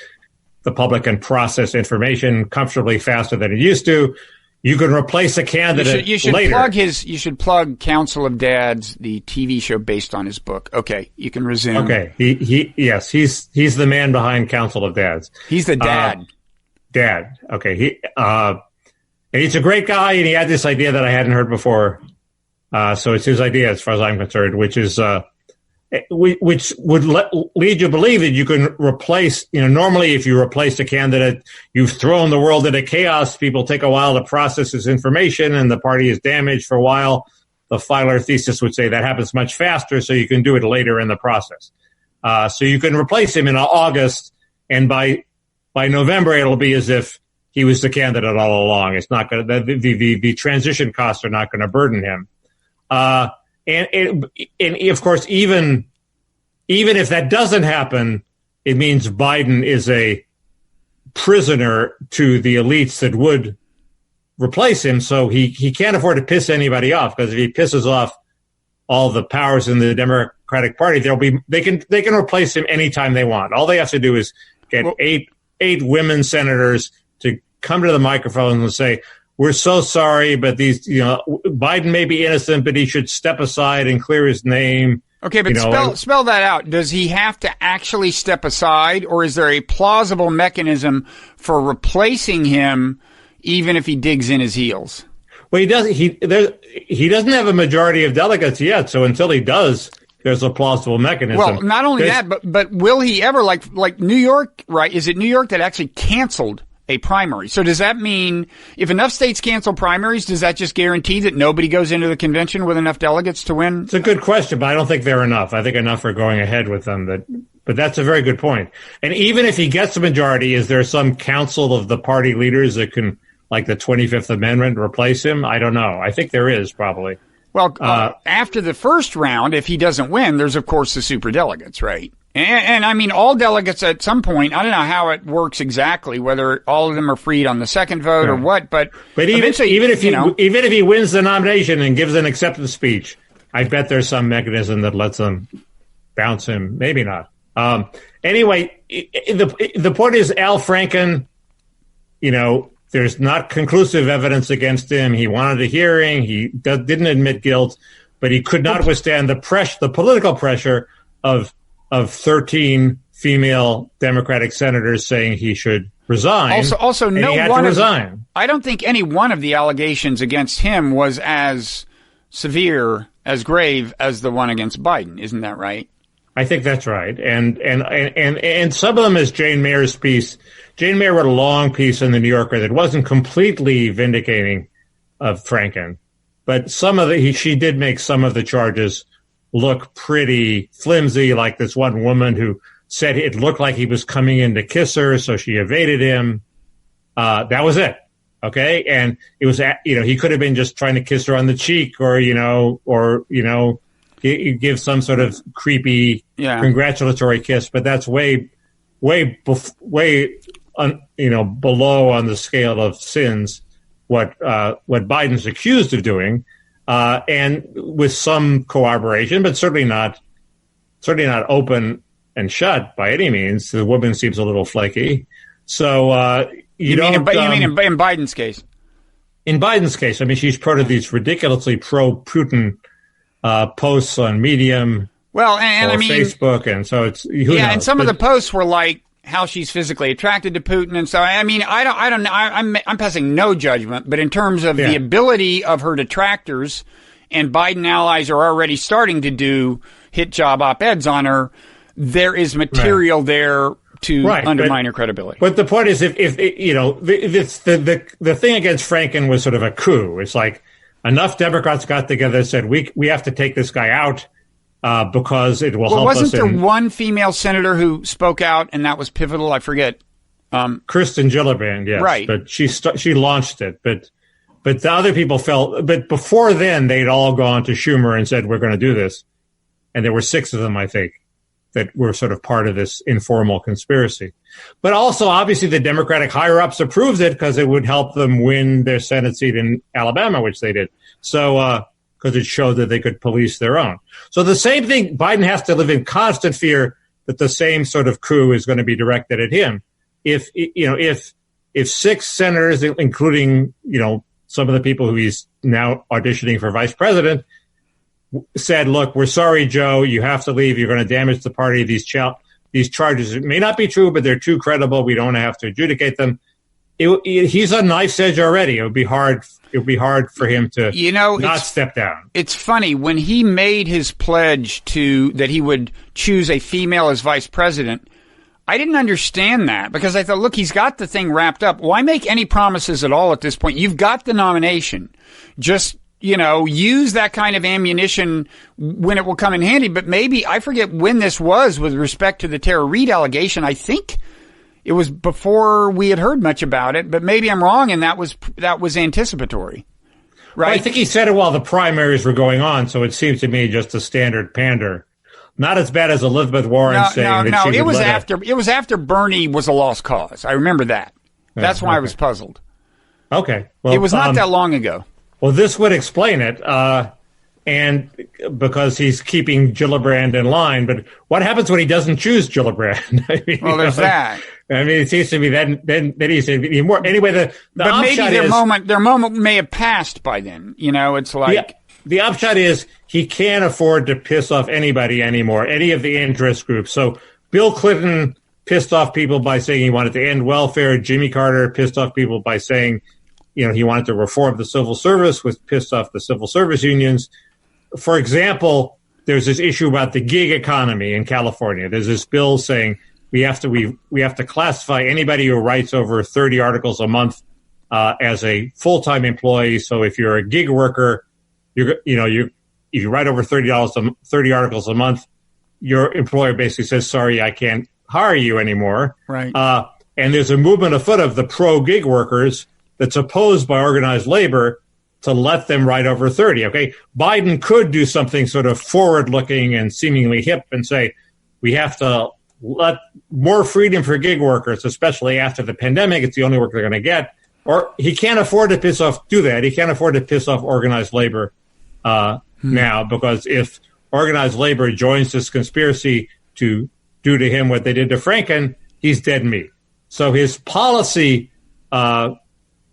Speaker 2: the public can process information comfortably faster than it used to. You can replace a candidate later.
Speaker 1: You should plug Council of Dads, the TV show based on his book. Okay, you can resume.
Speaker 2: Okay, he's the man behind Council of Dads.
Speaker 1: He's the dad.
Speaker 2: Okay, he's a great guy, and he had this idea that I hadn't heard before. So it's his idea, as far as I'm concerned, which would lead you to believe that you can replace, normally if you replace a candidate, you've thrown the world into chaos. People take a while to process this information and the party is damaged for a while. The filer thesis would say that happens much faster, so you can do it later in the process. So you can replace him in August, and by November, it'll be as if he was the candidate all along. It's not going to, the transition costs are not going to burden him. And of course, even if that doesn't happen, it means Biden is a prisoner to the elites that would replace him. So he can't afford to piss anybody off, because if he pisses off all the powers in the Democratic Party, they can replace him anytime they want. All they have to do is get eight women senators to come to the microphone and say, "We're so sorry, but Biden may be innocent, but he should step aside and clear his name."
Speaker 1: Okay, but spell that out. Does he have to actually step aside, or is there a plausible mechanism for replacing him, even if he digs in his heels?
Speaker 2: Well, he doesn't. He doesn't have a majority of delegates yet. So until he does, there's a plausible mechanism.
Speaker 1: Well, not only that, but will he ever, like New York? Right? Is it New York that actually canceled a primary? So does that mean if enough states cancel primaries, does that just guarantee that nobody goes into the convention with enough delegates to win?
Speaker 2: It's a good question, but I don't think they're enough. I think enough are going ahead with them. But that's a very good point. And even if he gets a majority, is there some council of the party leaders that can, like the 25th Amendment, replace him? I don't know. I think there is probably.
Speaker 1: Well, after the first round, if he doesn't win, there's, of course, the superdelegates, right? And I mean, all delegates at some point, I don't know how it works exactly, whether all of them are freed on the second vote or what, but
Speaker 2: even if he wins the nomination and gives an acceptance speech, I bet there's some mechanism that lets them bounce him. Maybe not. Anyway, the point is Al Franken, there's not conclusive evidence against him. He wanted a hearing. He didn't admit guilt, but he could not withstand the political pressure of 13 female Democratic senators saying he should resign.
Speaker 1: Also, I don't think any one of the allegations against him was as severe, as grave as the one against Biden. Isn't that right?
Speaker 2: I think that's right. And some of them is Jane Mayer's piece. Jane Mayer wrote a long piece in the New Yorker that wasn't completely vindicating of Franken, but she did make some of the charges look pretty flimsy, like this one woman who said it looked like he was coming in to kiss her, so she evaded him. That was it. Okay. And it was, he could have been just trying to kiss her on the cheek or give some sort of creepy congratulatory kiss, but that's way below on the scale of sins what Biden's accused of doing, and with some corroboration, but certainly not open and shut by any means. The woman seems a little flaky. So you mean in
Speaker 1: Biden's case?
Speaker 2: In Biden's case, I mean, she's part of these ridiculously pro-Putin posts on Medium, Facebook, and so it's who knows?
Speaker 1: And some of the posts were like how she's physically attracted to Putin, and so I mean, I don't know. I'm passing no judgment, but in terms of the ability of her detractors, and Biden allies are already starting to do hit job op-eds on her, there is material there to undermine her credibility.
Speaker 2: But the point is, if the thing against Franken was sort of a coup. It's like enough Democrats got together and said, we have to take this guy out because it will help us.
Speaker 1: Wasn't there one female senator who spoke out, and that was pivotal? I forget.
Speaker 2: Kirsten Gillibrand, yes.
Speaker 1: Right.
Speaker 2: But she launched it. But the other people felt. But before then, they'd all gone to Schumer and said, we're going to do this. And there were 6 of them, I think, that were sort of part of this informal conspiracy. But also, obviously, the Democratic higher-ups approved it because it would help them win their Senate seat in Alabama, which they did. So, because it showed that they could police their own. So the same thing, Biden has to live in constant fear that the same sort of coup is going to be directed at him. If 6 senators, including, some of the people who he's now auditioning for vice president, said, look, we're sorry, Joe, you have to leave. You're going to damage the party. These charges may not be true, but they're too credible. We don't have to adjudicate them. he's on knife's edge already. It would be hard for him to not step down.
Speaker 1: It's funny, when he made his pledge that he would choose a female as vice president, I didn't understand that, because I thought, look, he's got the thing wrapped up. Why make any promises at all at this point? You've got the nomination. Just, use that kind of ammunition when it will come in handy. But maybe, I forget when this was with respect to the Tara Reade allegation. I think it was before we had heard much about it, but maybe I'm wrong, and that was anticipatory, right?
Speaker 2: Well, I think he said it while the primaries were going on, so it seems to me just a standard pander. Not as bad as Elizabeth Warren saying that she
Speaker 1: it
Speaker 2: would
Speaker 1: was after Bernie was a lost cause. I remember that. That's why I was puzzled.
Speaker 2: Okay, well,
Speaker 1: it was not that long ago.
Speaker 2: Well, this would explain it, and because he's keeping Gillibrand in line. But what happens when he doesn't choose Gillibrand? I mean,
Speaker 1: there's that.
Speaker 2: I mean, it seems to me then he's more. Anyway,
Speaker 1: but maybe their moment may have passed by then. It's like
Speaker 2: the upshot is he can't afford to piss off anybody anymore, any of the interest groups. So Bill Clinton pissed off people by saying he wanted to end welfare. Jimmy Carter pissed off people by saying, he wanted to reform the civil service, which pissed off the civil service unions. For example, there's this issue about the gig economy in California. There's this bill saying we have to classify anybody who writes over 30 articles a month as a full-time employee. So if you're a gig worker, if you write over 30 articles a month, your employer basically says, sorry, I can't hire you anymore.
Speaker 1: Right.
Speaker 2: And there's a movement afoot of the pro-gig workers that's opposed by organized labor to let them write over 30. Okay, Biden could do something sort of forward-looking and seemingly hip and say, we have to let more freedom for gig workers, especially after the pandemic. It's the only work they're going to get. Or he can't afford to do that. He can't afford to piss off organized labor now, because if organized labor joins this conspiracy to do to him what they did to Franken, he's dead meat. So his policy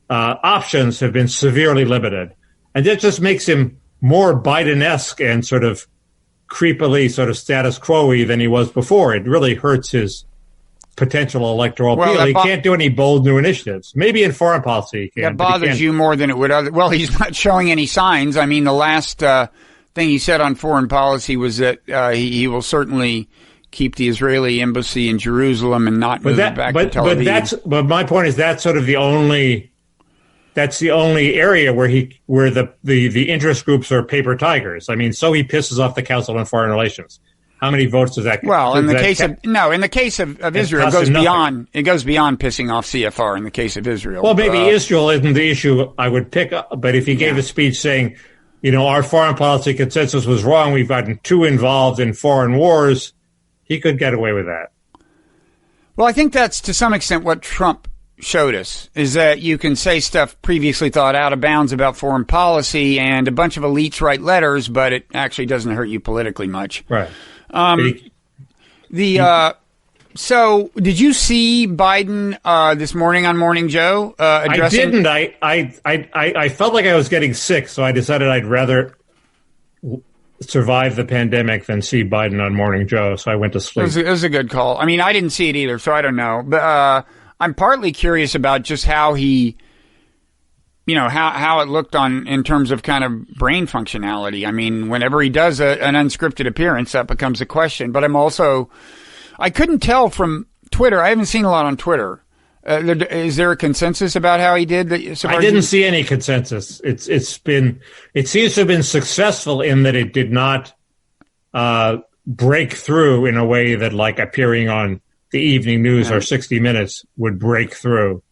Speaker 2: options have been severely limited. And that just makes him more Biden-esque and sort of creepily sort of status quo-y than he was before. It really hurts his potential electoral appeal. He can't do any bold new initiatives. Maybe in foreign policy he can.
Speaker 1: That bothers you more than it would other. Well, he's not showing any signs. I mean, the last thing he said on foreign policy was that he will certainly keep the Israeli embassy in Jerusalem and not move it back to Tel Aviv.
Speaker 2: But my point is that's sort of the only area where the interest groups are paper tigers. I mean, so he pisses off the Council on Foreign Relations. How many votes does that get?
Speaker 1: Well, in the case of Israel, it goes beyond pissing off CFR in the case of Israel.
Speaker 2: Well, maybe Israel isn't the issue I would pick up, but if he gave a speech saying, our foreign policy consensus was wrong, we've gotten too involved in foreign wars, he could get away with that.
Speaker 1: Well, I think that's to some extent what Trump showed us, is that you can say stuff previously thought out of bounds about foreign policy, and a bunch of elites write letters, but it actually doesn't hurt you politically much.
Speaker 2: Right.
Speaker 1: So did you see Biden this morning on Morning Joe addressing?
Speaker 2: I didn't. I felt like I was getting sick, so I decided I'd rather survive the pandemic than see Biden on Morning Joe, so I went to sleep.
Speaker 1: It was a good call. I mean, I didn't see it either, so I don't know. But I'm partly curious about just how he, how it looked in terms of kind of brain functionality. I mean, whenever he does an unscripted appearance, that becomes a question. But I couldn't tell from Twitter. I haven't seen a lot on Twitter. Is there a consensus about how he did?
Speaker 2: I didn't see any consensus. It seems to have been successful in that it did not break through in a way that, like, appearing on the evening news or 60 Minutes would break through.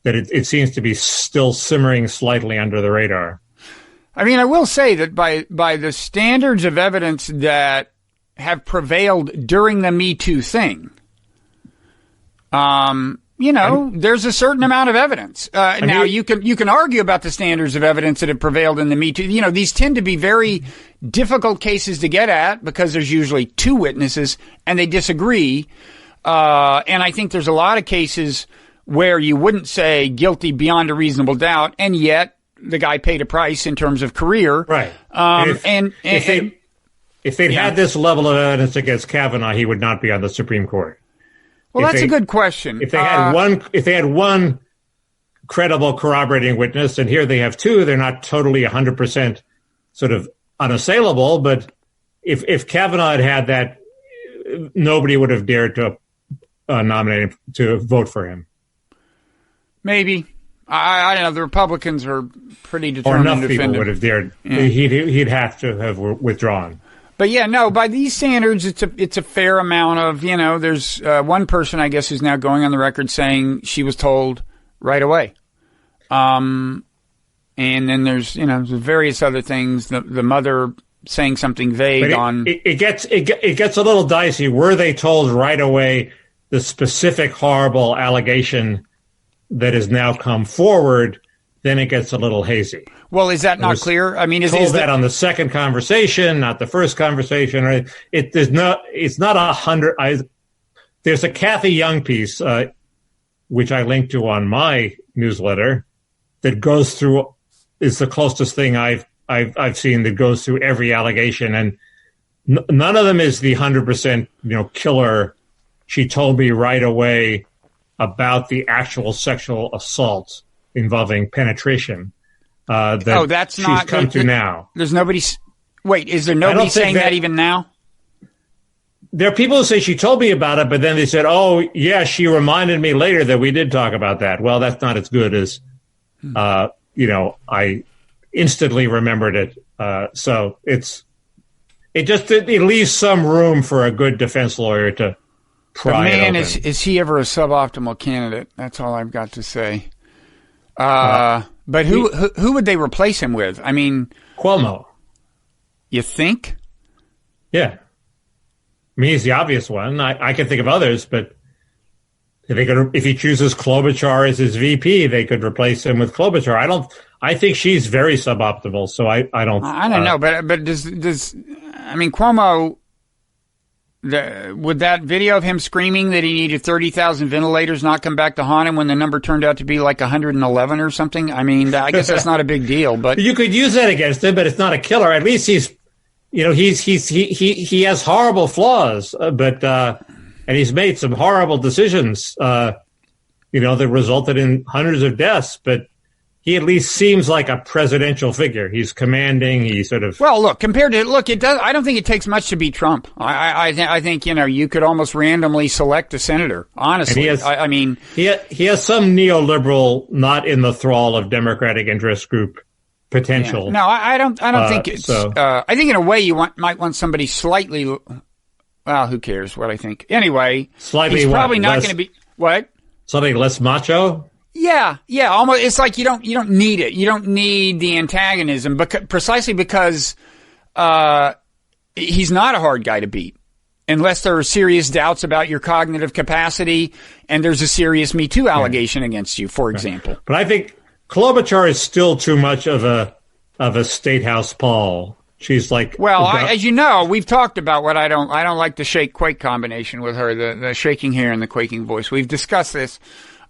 Speaker 2: That it seems to be still simmering slightly under the radar.
Speaker 1: I mean, I will say that by the standards of evidence that have prevailed during the Me Too thing, there's a certain amount of evidence. Now you can argue about the standards of evidence that have prevailed in the Me Too. These tend to be very difficult cases to get at because there's usually two witnesses and they disagree. And I think there's a lot of cases where you wouldn't say guilty beyond a reasonable doubt, and yet the guy paid a price in terms of career.
Speaker 2: Right. If they'd had this level of evidence against Kavanaugh, he would not be on the Supreme Court.
Speaker 1: Well, that's a good question.
Speaker 2: If they had one credible corroborating witness, and here they have two. They're not totally 100% sort of unassailable, but if Kavanaugh had that, nobody would have dared to nominate him, to vote for him.
Speaker 1: Maybe. I don't know. The Republicans are pretty determined
Speaker 2: or enough
Speaker 1: to
Speaker 2: people
Speaker 1: defend him.
Speaker 2: would have dared. Yeah. He'd have to have withdrawn.
Speaker 1: But yeah, no, by these standards, it's a fair amount of, there's one person, I guess, who's now going on the record saying she was told right away. And then there's, various other things. The mother saying something vague on.
Speaker 2: It gets a little dicey. Were they told right away the specific horrible allegation that has now come forward? Then it gets a little hazy.
Speaker 1: Well, is that not clear? I mean, is
Speaker 2: that on the second conversation, not the first conversation? It's not 100. There's a Kathy Young piece, which I linked to on my newsletter, that goes through, is the closest thing I've seen that goes through every allegation, and none of them is the 100% killer. She told me right away about the actual sexual assault involving penetration. That's she's not come to now.
Speaker 1: There's nobody. Wait, is there nobody saying that even now?
Speaker 2: There are people who say she told me about it, but then they said, "Oh, yeah, she reminded me later that we did talk about that." Well, that's not as good as, I instantly remembered it. So it leaves some room for a good defense lawyer to pry it open.
Speaker 1: Is he ever a suboptimal candidate? That's all I've got to say. But who would they replace him with? I mean,
Speaker 2: Cuomo.
Speaker 1: You think?
Speaker 2: Yeah. I mean, he's the obvious one. I can think of others, but if he chooses Klobuchar as his VP, they could replace him with Klobuchar. I think she's very suboptimal, so I don't
Speaker 1: know, but does Cuomo, would that video of him screaming that he needed 30,000 ventilators not come back to haunt him when the number turned out to be like 111 or something? I mean, I guess that's not a big deal, but
Speaker 2: you could use that against him, but it's not a killer. At least he has horrible flaws, but and he's made some horrible decisions, that resulted in hundreds of deaths, but he at least seems like a presidential figure. He's commanding. He sort of.
Speaker 1: Well, look, it does. I don't think it takes much to beat Trump. I think you could almost randomly select a senator. Honestly,
Speaker 2: he has some neoliberal, not in the thrall of Democratic interest group potential.
Speaker 1: Yeah. No, I don't think it's. So. I think in a way you might want somebody slightly. Well, who cares what I think? Anyway, he's probably not going to be what.
Speaker 2: Something less macho.
Speaker 1: Yeah, almost. It's like you don't need it. You don't need the antagonism, precisely because he's not a hard guy to beat, unless there are serious doubts about your cognitive capacity, and there's a serious Me Too allegation against you, for example.
Speaker 2: But I think Klobuchar is still too much of a State House Paul. She's like,
Speaker 1: as you know, we've talked about what I don't like the shake quake combination with her, the shaking hair and the quaking voice. We've discussed this.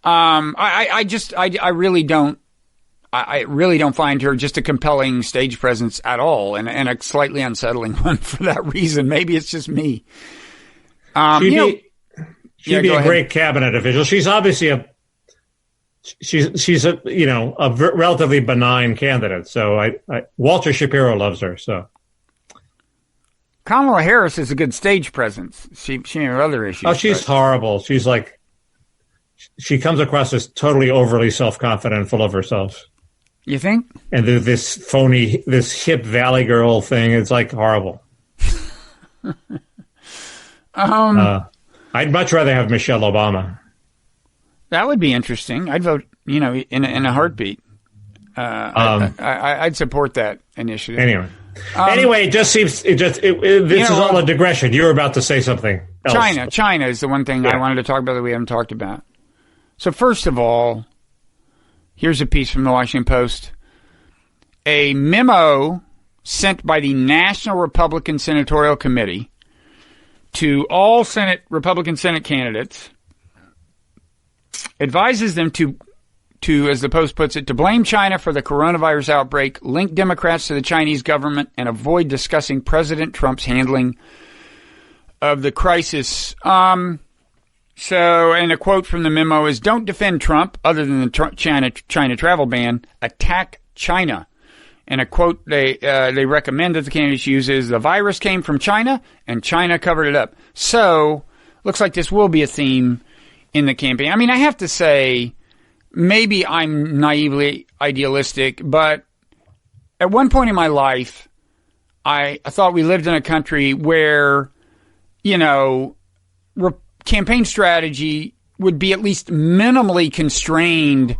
Speaker 1: I really don't find her just a compelling stage presence at all, and a slightly unsettling one for that reason. Maybe it's just me.
Speaker 2: She'd be a great cabinet official. She's obviously she's a relatively benign candidate. So Walter Shapiro loves her. So
Speaker 1: Kamala Harris is a good stage presence. She has other issues.
Speaker 2: Oh, she's horrible. She's like. She comes across as totally overly self-confident and full of herself.
Speaker 1: You think?
Speaker 2: And this hip Valley girl thing, it's like horrible. I'd much rather have Michelle Obama.
Speaker 1: That would be interesting. I'd vote, in a heartbeat. I'd support that initiative.
Speaker 2: Anyway, it just seems this is all a digression. You were about to say something else.
Speaker 1: China is the one thing I wanted to talk about that we haven't talked about. So first of all, here's a piece from the Washington Post. A memo sent by the National Republican Senatorial Committee to all Republican Senate candidates advises them to, as the Post puts it, to blame China for the coronavirus outbreak, link Democrats to the Chinese government, and avoid discussing President Trump's handling of the crisis. So, and a quote from the memo is, "Don't defend Trump other than the China travel ban. Attack China." And a quote they recommend that the candidates use is, "The virus came from China and China covered it up." So, looks like this will be a theme in the campaign. I mean, I have to say, maybe I'm naively idealistic, but at one point in my life, I thought we lived in a country where, campaign strategy would be at least minimally constrained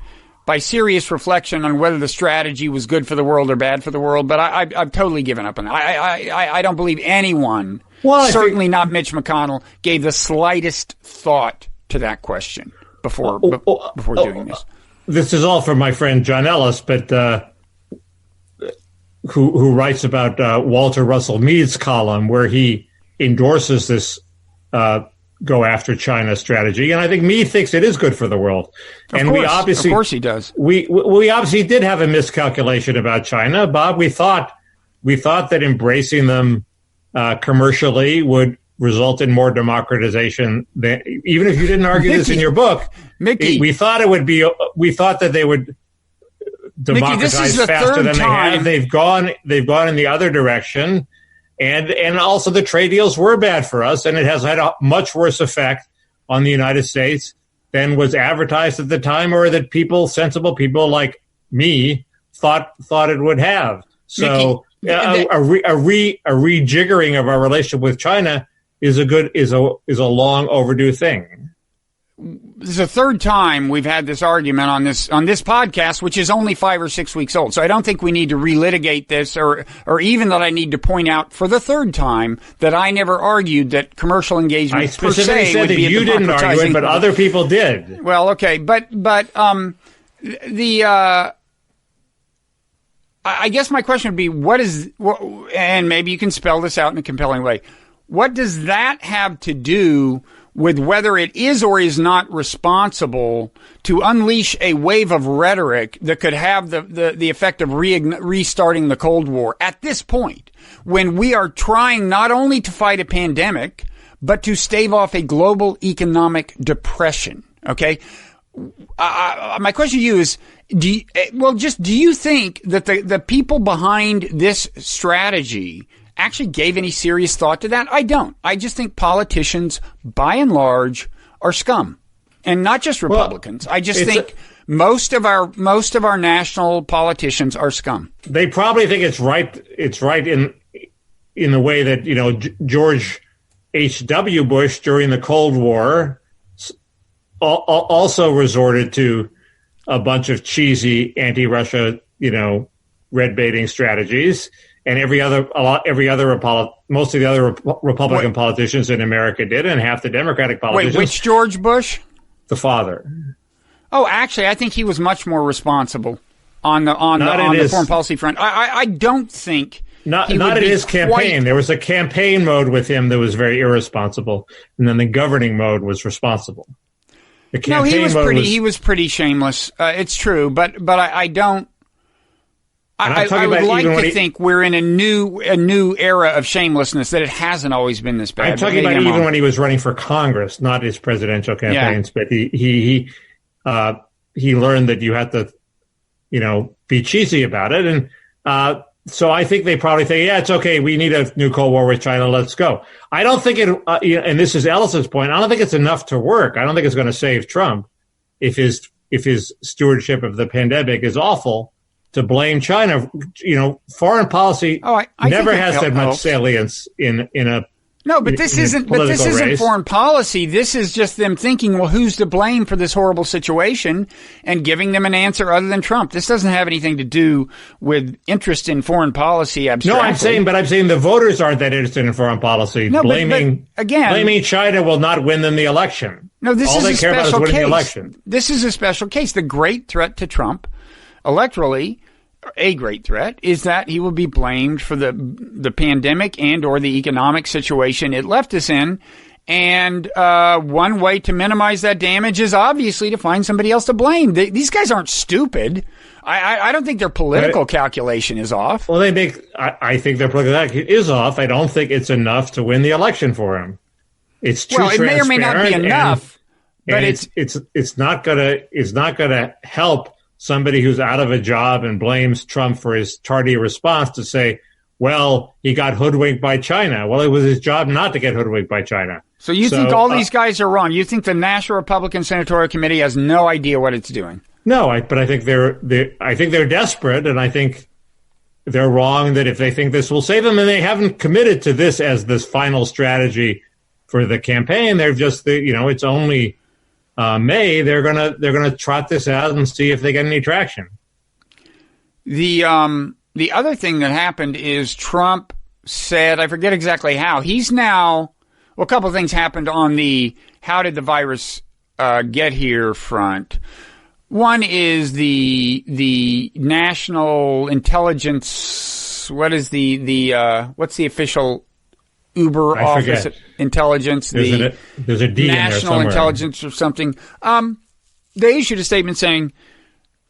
Speaker 1: by serious reflection on whether the strategy was good for the world or bad for the world. But I've totally given up on that. I don't believe anyone, certainly not Mitch McConnell, gave the slightest thought to that question before doing this.
Speaker 2: This is all from my friend John Ellis, but who writes about Walter Russell Mead's column, where he endorses this go after China strategy, and I think Mead thinks it is good for the world. Of course he does. We obviously did have a miscalculation about China, Bob. We thought that embracing them commercially would result in more democratization. Even if you didn't argue this in your book,
Speaker 1: Mickey,
Speaker 2: we thought that they would democratize faster than they have. They've gone in the other direction. And also the trade deals were bad for us, and it has had a much worse effect on the United States than was advertised at the time, or that sensible people like me thought it would have. So a rejiggering of our relationship with China is a long overdue thing.
Speaker 1: This is the third time we've had this argument on this podcast, which is only 5 or 6 weeks old. So I don't think we need to relitigate this, or even that I need to point out for the third time that I never argued that commercial engagement per se
Speaker 2: said
Speaker 1: would
Speaker 2: that
Speaker 1: be
Speaker 2: you didn't argue it, but other people did.
Speaker 1: Well, okay, but I guess my question would be, and maybe you can spell this out in a compelling way. What does that have to do with whether it is or is not responsible to unleash a wave of rhetoric that could have the effect of restarting the Cold War at this point, when we are trying not only to fight a pandemic, but to stave off a global economic depression? Okay. My question to you is, do you think that the people behind this strategy actually gave any serious thought to that? I don't. I just think politicians, by and large, are scum, and not just Republicans. I just think most of our national politicians are scum.
Speaker 2: They probably think it's right. It's right in the way that George H.W. Bush during the Cold War also resorted to a bunch of cheesy anti-Russia, red baiting strategies. And most of the other Republican politicians in America did, and half the Democratic politicians.
Speaker 1: Wait, which George Bush?
Speaker 2: The father.
Speaker 1: Oh, actually, I think he was much more responsible on the foreign policy front. I don't think
Speaker 2: not in his campaign. There was a campaign mode with him that was very irresponsible, and then the governing mode was responsible. He was pretty shameless.
Speaker 1: It's true, but I don't. I would like to think we're in a new era of shamelessness, that it hasn't always been this bad.
Speaker 2: I'm talking about even when he was running for Congress, not his presidential campaigns, but he learned that you had to, be cheesy about it. And so I think they probably think, yeah, it's okay. We need a new Cold War with China. Let's go. I don't think it, and this is Ellis's point, I don't think it's enough to work. I don't think it's going to save Trump if his stewardship of the pandemic is awful. To blame China, foreign policy never has that much salience in a
Speaker 1: no. But this isn't foreign policy. This is just them thinking, well, who's to blame for this horrible situation, and giving them an answer other than Trump. This doesn't have anything to do with interest in foreign policy. Abstractly.
Speaker 2: No, I'm saying the voters aren't that interested in foreign policy.
Speaker 1: No,
Speaker 2: blaming China will not win them the election.
Speaker 1: No, this
Speaker 2: all
Speaker 1: is
Speaker 2: they
Speaker 1: a
Speaker 2: care about is
Speaker 1: special
Speaker 2: winning
Speaker 1: case.
Speaker 2: the election.
Speaker 1: This is a special case. The great threat to Trump, electorally, a great threat, is that he will be blamed for the pandemic and or the economic situation it left us in. And one way to minimize that damage is obviously to find somebody else to blame. These guys aren't stupid. I don't think their political calculation is off.
Speaker 2: Well, I think their political calculation is off. I don't think it's enough to win the election for him. It's too transparent.
Speaker 1: It may or may not be enough.
Speaker 2: And it's not gonna help somebody who's out of a job and blames Trump for his tardy response to say, well, he got hoodwinked by China. Well, it was his job not to get hoodwinked by China.
Speaker 1: So you think all these guys are wrong? You think the National Republican Senatorial Committee has no idea what it's doing?
Speaker 2: No, but I think they're desperate, and I think they're wrong that if they think this will save them, and they haven't committed to this as this final strategy for the campaign. They're just, it's only May. They're gonna trot this out and see if they get any traction.
Speaker 1: The other thing that happened is Trump said, I forget exactly how, he's now, well, a couple of things happened on the how did the virus get here front. One is the national intelligence, what's the official Uber office intelligence?
Speaker 2: There's a D
Speaker 1: National
Speaker 2: in there somewhere.
Speaker 1: Intelligence or something. They issued a statement saying,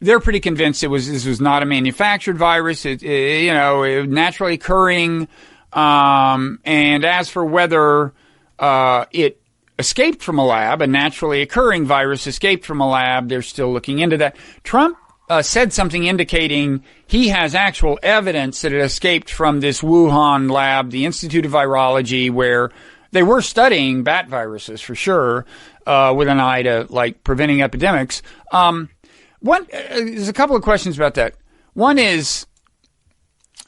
Speaker 1: they're pretty convinced this was not a manufactured virus. It naturally occurring. And as for whether it escaped from a lab, a naturally occurring virus escaped from a lab, they're still looking into that. Trump said something indicating he has actual evidence that it escaped from this Wuhan lab, the Institute of Virology, where they were studying bat viruses for sure, with an eye to preventing epidemics. There's a couple of questions about that. One is,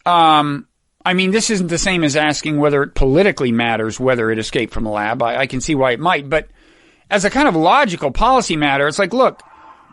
Speaker 1: this isn't the same as asking whether it politically matters whether it escaped from a lab. I can see why it might, but as a kind of logical policy matter, it's like, look,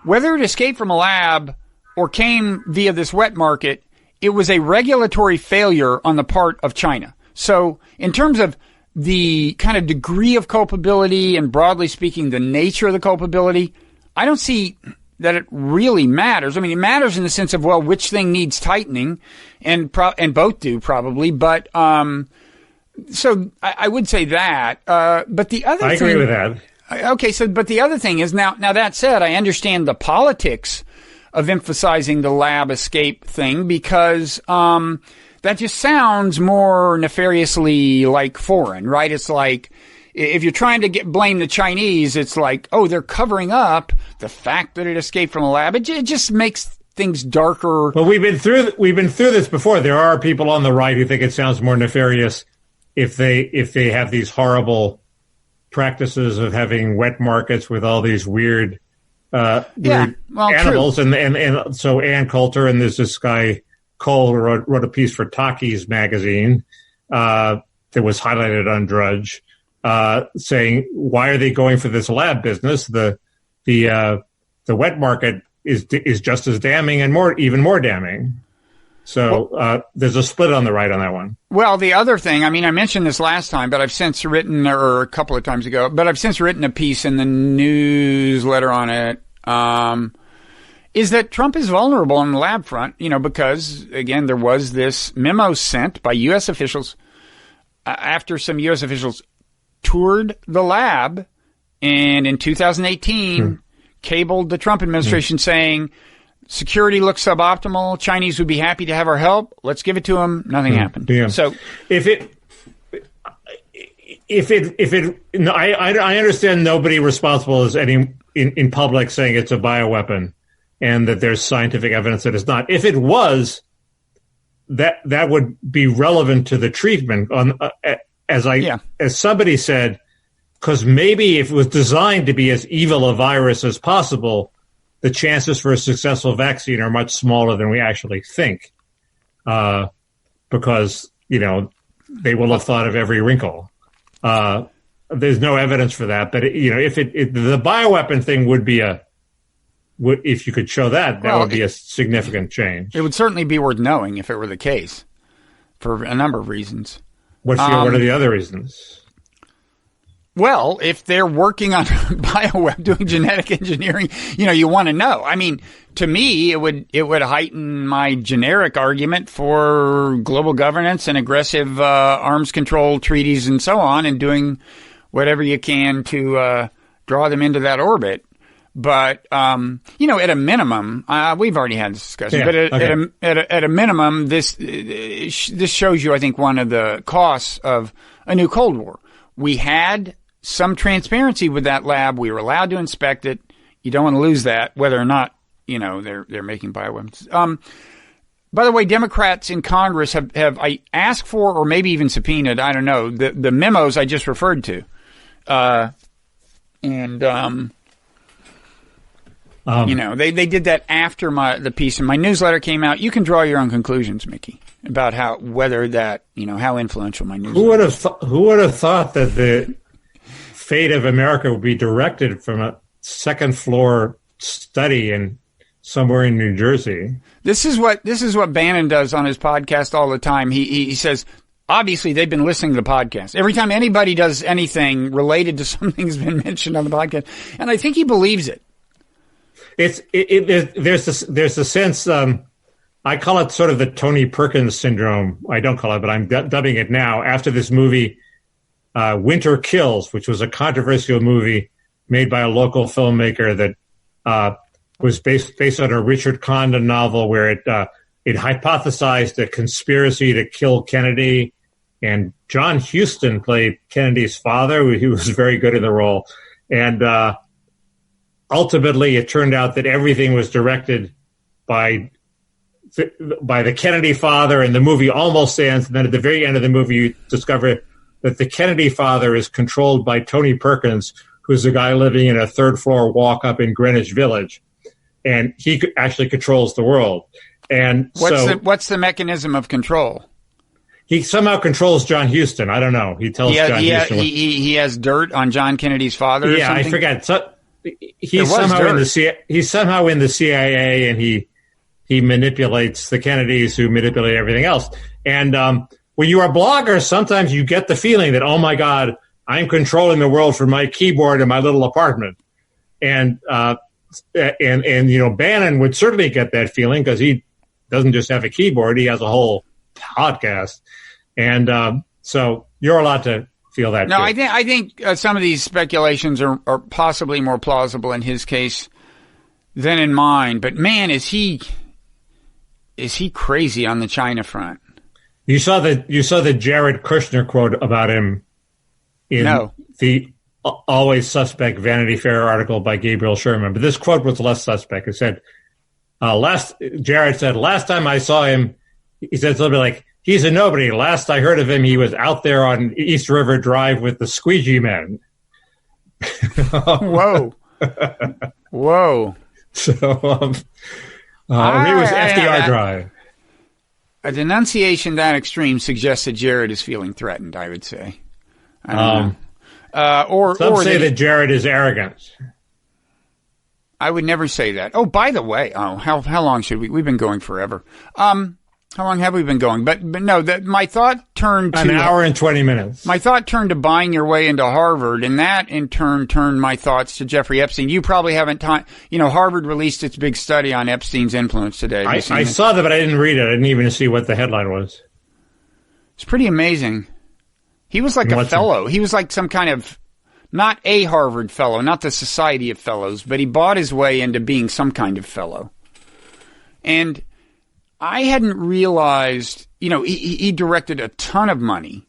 Speaker 1: whether it escaped from a lab or came via this wet market, it was a regulatory failure on the part of China. So in terms of the kind of degree of culpability and broadly speaking, the nature of the culpability, I don't see that it really matters. It matters in the sense of, well, which thing needs tightening, and both do probably. But so I would say that. But the other
Speaker 2: I agree with that.
Speaker 1: Okay, but the other thing is now that said, I understand the politics of emphasizing the lab escape thing because that just sounds more nefariously foreign, right? It's like, if you're trying to blame the Chinese, it's like, oh, they're covering up the fact that it escaped from a lab. It just makes things darker.
Speaker 2: Well, we've been through this before. There are people on the right who think it sounds more nefarious if they have these horrible practices of having wet markets with all these weird animals.
Speaker 1: True.
Speaker 2: And so Ann Coulter, and there's this guy Cole who wrote a piece for Takis magazine that was highlighted on Drudge. Saying, why are they going for this lab business? The wet market is just as damning and even more damning. So there's a split on the right on that one.
Speaker 1: Well, the other thing, I mentioned this last time, but I've since written, or a couple of times ago, but I've since written a piece in the newsletter on it, is that Trump is vulnerable on the lab front, because, again, there was this memo sent by U.S. officials after some U.S. officials toured the lab and in 2018 cabled the Trump administration saying security looks suboptimal. Chinese would be happy to have our help. Let's give it to them. Nothing happened.
Speaker 2: Yeah.
Speaker 1: So
Speaker 2: I understand nobody responsible is in public saying it's a bioweapon and that there's scientific evidence that it's not. If it was, that would be relevant to the treatment as somebody said, because maybe if it was designed to be as evil a virus as possible, the chances for a successful vaccine are much smaller than we actually think, because they will have thought of every wrinkle. There's no evidence for that, but if the bioweapon thing would be if you could show that would be a significant change.
Speaker 1: It would certainly be worth knowing if it were the case, for a number of reasons.
Speaker 2: What are the other reasons?
Speaker 1: Well, if they're working on doing genetic engineering, you want to know. To me, it would heighten my generic argument for global governance and aggressive arms control treaties and so on, and doing whatever you can to draw them into that orbit. But at a minimum, we've already had this discussion. But at a minimum, this shows you, I think, one of the costs of a new Cold War. We had some transparency with that lab. We were allowed to inspect it. You don't want to lose that, whether or not, they're making bioweapons. By the way, Democrats in Congress have I asked for, or maybe even subpoenaed, I don't know, the memos I just referred to. They did that after the piece in my newsletter came out. You can draw your own conclusions, Mickey, about how influential my newsletter is.
Speaker 2: Who would have thought that the fate of America would be directed from a second floor study in somewhere in New Jersey?
Speaker 1: This is what Bannon does on his podcast all the time. He says, obviously they've been listening to the podcast. Every time anybody does anything related to something that's been mentioned on the podcast, and I think he believes it. There's a sense. I call it sort of the Tony Perkins syndrome. I don't call it, but I'm dubbing it now after this movie, Winter Kills, which was a controversial movie made by a local filmmaker that was based on a Richard Condon novel where it hypothesized a conspiracy to kill Kennedy, and John Huston played Kennedy's father. He was very good in the role, and ultimately it turned out that everything was directed by the Kennedy father, and the movie almost ends. And then at the very end of the movie, you discover that the Kennedy father is controlled by Tony Perkins, who's a guy living in a third floor walk up in Greenwich Village. And he actually controls the world. And what's the mechanism of control?
Speaker 2: He somehow controls John Huston. I don't know. He tells John Huston.
Speaker 1: He has dirt on John Kennedy's father.
Speaker 2: Yeah,
Speaker 1: or something?
Speaker 2: I forget. So, he's somehow in the CIA, and he manipulates the Kennedys, who manipulate everything else. And when you are a blogger, sometimes you get the feeling that, oh my God, I'm controlling the world from my keyboard in my little apartment. And Bannon would certainly get that feeling because he doesn't just have a keyboard; he has a whole podcast, and so you're allowed to feel that.
Speaker 1: No,
Speaker 2: too.
Speaker 1: I think some of these speculations are possibly more plausible in his case than in mine. But man, is he crazy on the China front?
Speaker 2: You saw the Jared Kushner quote about him in the always suspect Vanity Fair article by Gabriel Sherman, but this quote was less suspect. It said, Jared said, last time I saw him, he said something like, he's a nobody. Last I heard of him, he was out there on East River Drive with the Squeegee Men.
Speaker 1: Whoa. Whoa.
Speaker 2: So, it was FDR Drive.
Speaker 1: A denunciation that extreme suggests that Jared is feeling threatened, I would say. I don't know.
Speaker 2: Some say that Jared is arrogant.
Speaker 1: I would never say that. Oh, by the way, how long should we? We've been going forever. How long have we been going? But no, my thought turned to
Speaker 2: an hour and 20 minutes.
Speaker 1: My thought turned to buying your way into Harvard, and that in turn turned my thoughts to Jeffrey Epstein. You probably haven't time. Harvard released its big study on Epstein's influence today.
Speaker 2: I saw that, but I didn't read it. I didn't even see what the headline was.
Speaker 1: It's pretty amazing. He was like a fellow. He was like some kind of, not a Harvard fellow, not the Society of Fellows, but he bought his way into being some kind of fellow. And I hadn't realized, he directed a ton of money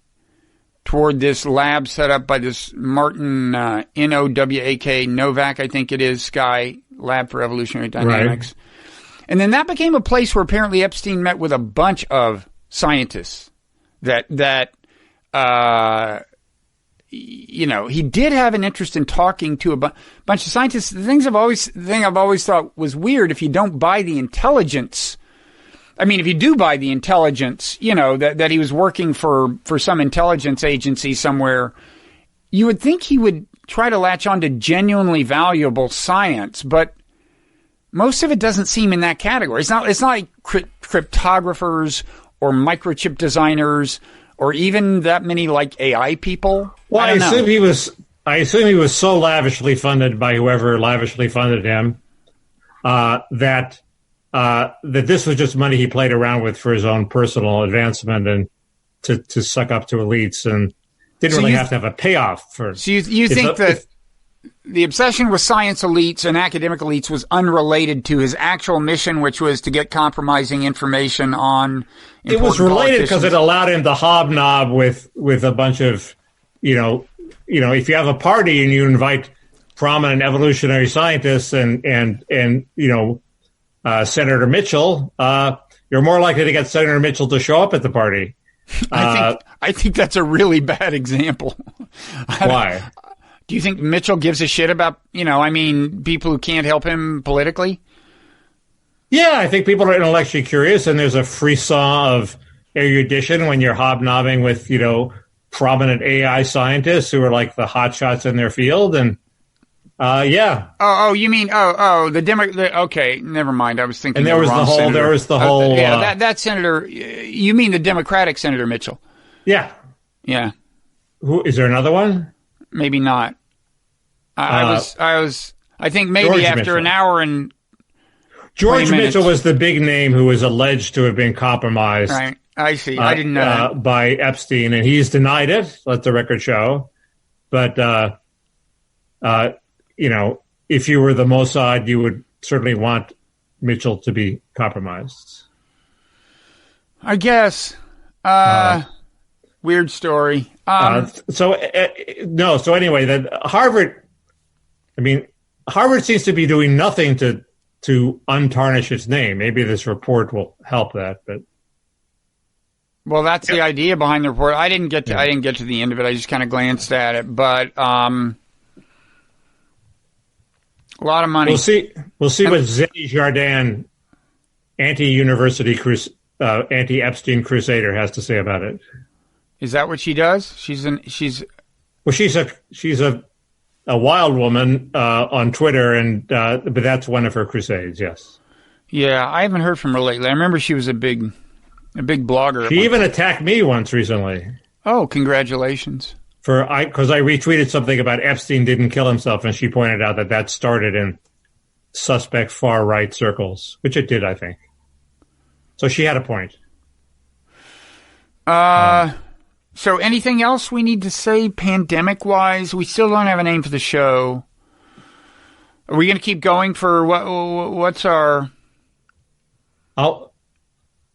Speaker 1: toward this lab set up by this Martin Novak, I think it is, Sky Lab for Evolutionary Dynamics. Right. And then that became a place where apparently Epstein met with a bunch of scientists that he did have an interest in talking to a bunch of scientists. The thing I've always thought was weird, if you don't buy the intelligence. I mean, if you do buy the intelligence, that he was working for some intelligence agency somewhere, you would think he would try to latch on to genuinely valuable science, but most of it doesn't seem in that category. It's not like cryptographers or microchip designers or even that many like AI people.
Speaker 2: Well, I assume he was so lavishly funded by whoever lavishly funded him that this was just money he played around with for his own personal advancement and to suck up to elites, and didn't really have to have a payoff for.
Speaker 1: So you think that the obsession with science elites and academic elites was unrelated to his actual mission, which was to get compromising information on.
Speaker 2: It was related because it allowed him to hobnob with a bunch of, if you have a party and you invite prominent evolutionary scientists and Senator Mitchell, you're more likely to get Senator Mitchell to show up at the party.
Speaker 1: I think that's a really bad example.
Speaker 2: Why?
Speaker 1: Do you think Mitchell gives a shit about, people who can't help him politically?
Speaker 2: Yeah, I think people are intellectually curious, and there's a frisson of erudition when you're hobnobbing with, prominent AI scientists who are like the hotshots in their field. And, yeah.
Speaker 1: Oh, you mean, okay, never mind. I was thinking
Speaker 2: and there was the whole,
Speaker 1: that senator, you mean the Democratic Senator Mitchell?
Speaker 2: Yeah.
Speaker 1: Yeah.
Speaker 2: Who, is there another one?
Speaker 1: Maybe not. I think maybe
Speaker 2: George
Speaker 1: after
Speaker 2: Mitchell.
Speaker 1: an hour and
Speaker 2: George Mitchell was the big name who was alleged to have been compromised.
Speaker 1: Right. I see. I didn't know that.
Speaker 2: By Epstein, and he's denied it. Let the record show. But, if you were the Mossad, you would certainly want Mitchell to be compromised.
Speaker 1: I guess. Weird story.
Speaker 2: So anyway, that Harvard seems to be doing nothing to untarnish its name. Maybe this report will help that, but.
Speaker 1: Well, that's the idea behind the report. I didn't get to the end of it. I just kind of glanced at it, but a lot of money.
Speaker 2: We'll see what Zélie Jardin, anti-Epstein crusader, has to say about it.
Speaker 1: Is that what she does? She's
Speaker 2: a wild woman on Twitter, but that's one of her crusades. Yes.
Speaker 1: Yeah, I haven't heard from her lately. I remember she was a big blogger.
Speaker 2: She even attacked me once recently.
Speaker 1: Oh, congratulations!
Speaker 2: Because I retweeted something about Epstein didn't kill himself, and she pointed out that started in suspect far right circles, which it did, I think. So she had a point.
Speaker 1: So anything else we need to say pandemic-wise? We still don't have a name for the show. Are we going to keep going for what's our...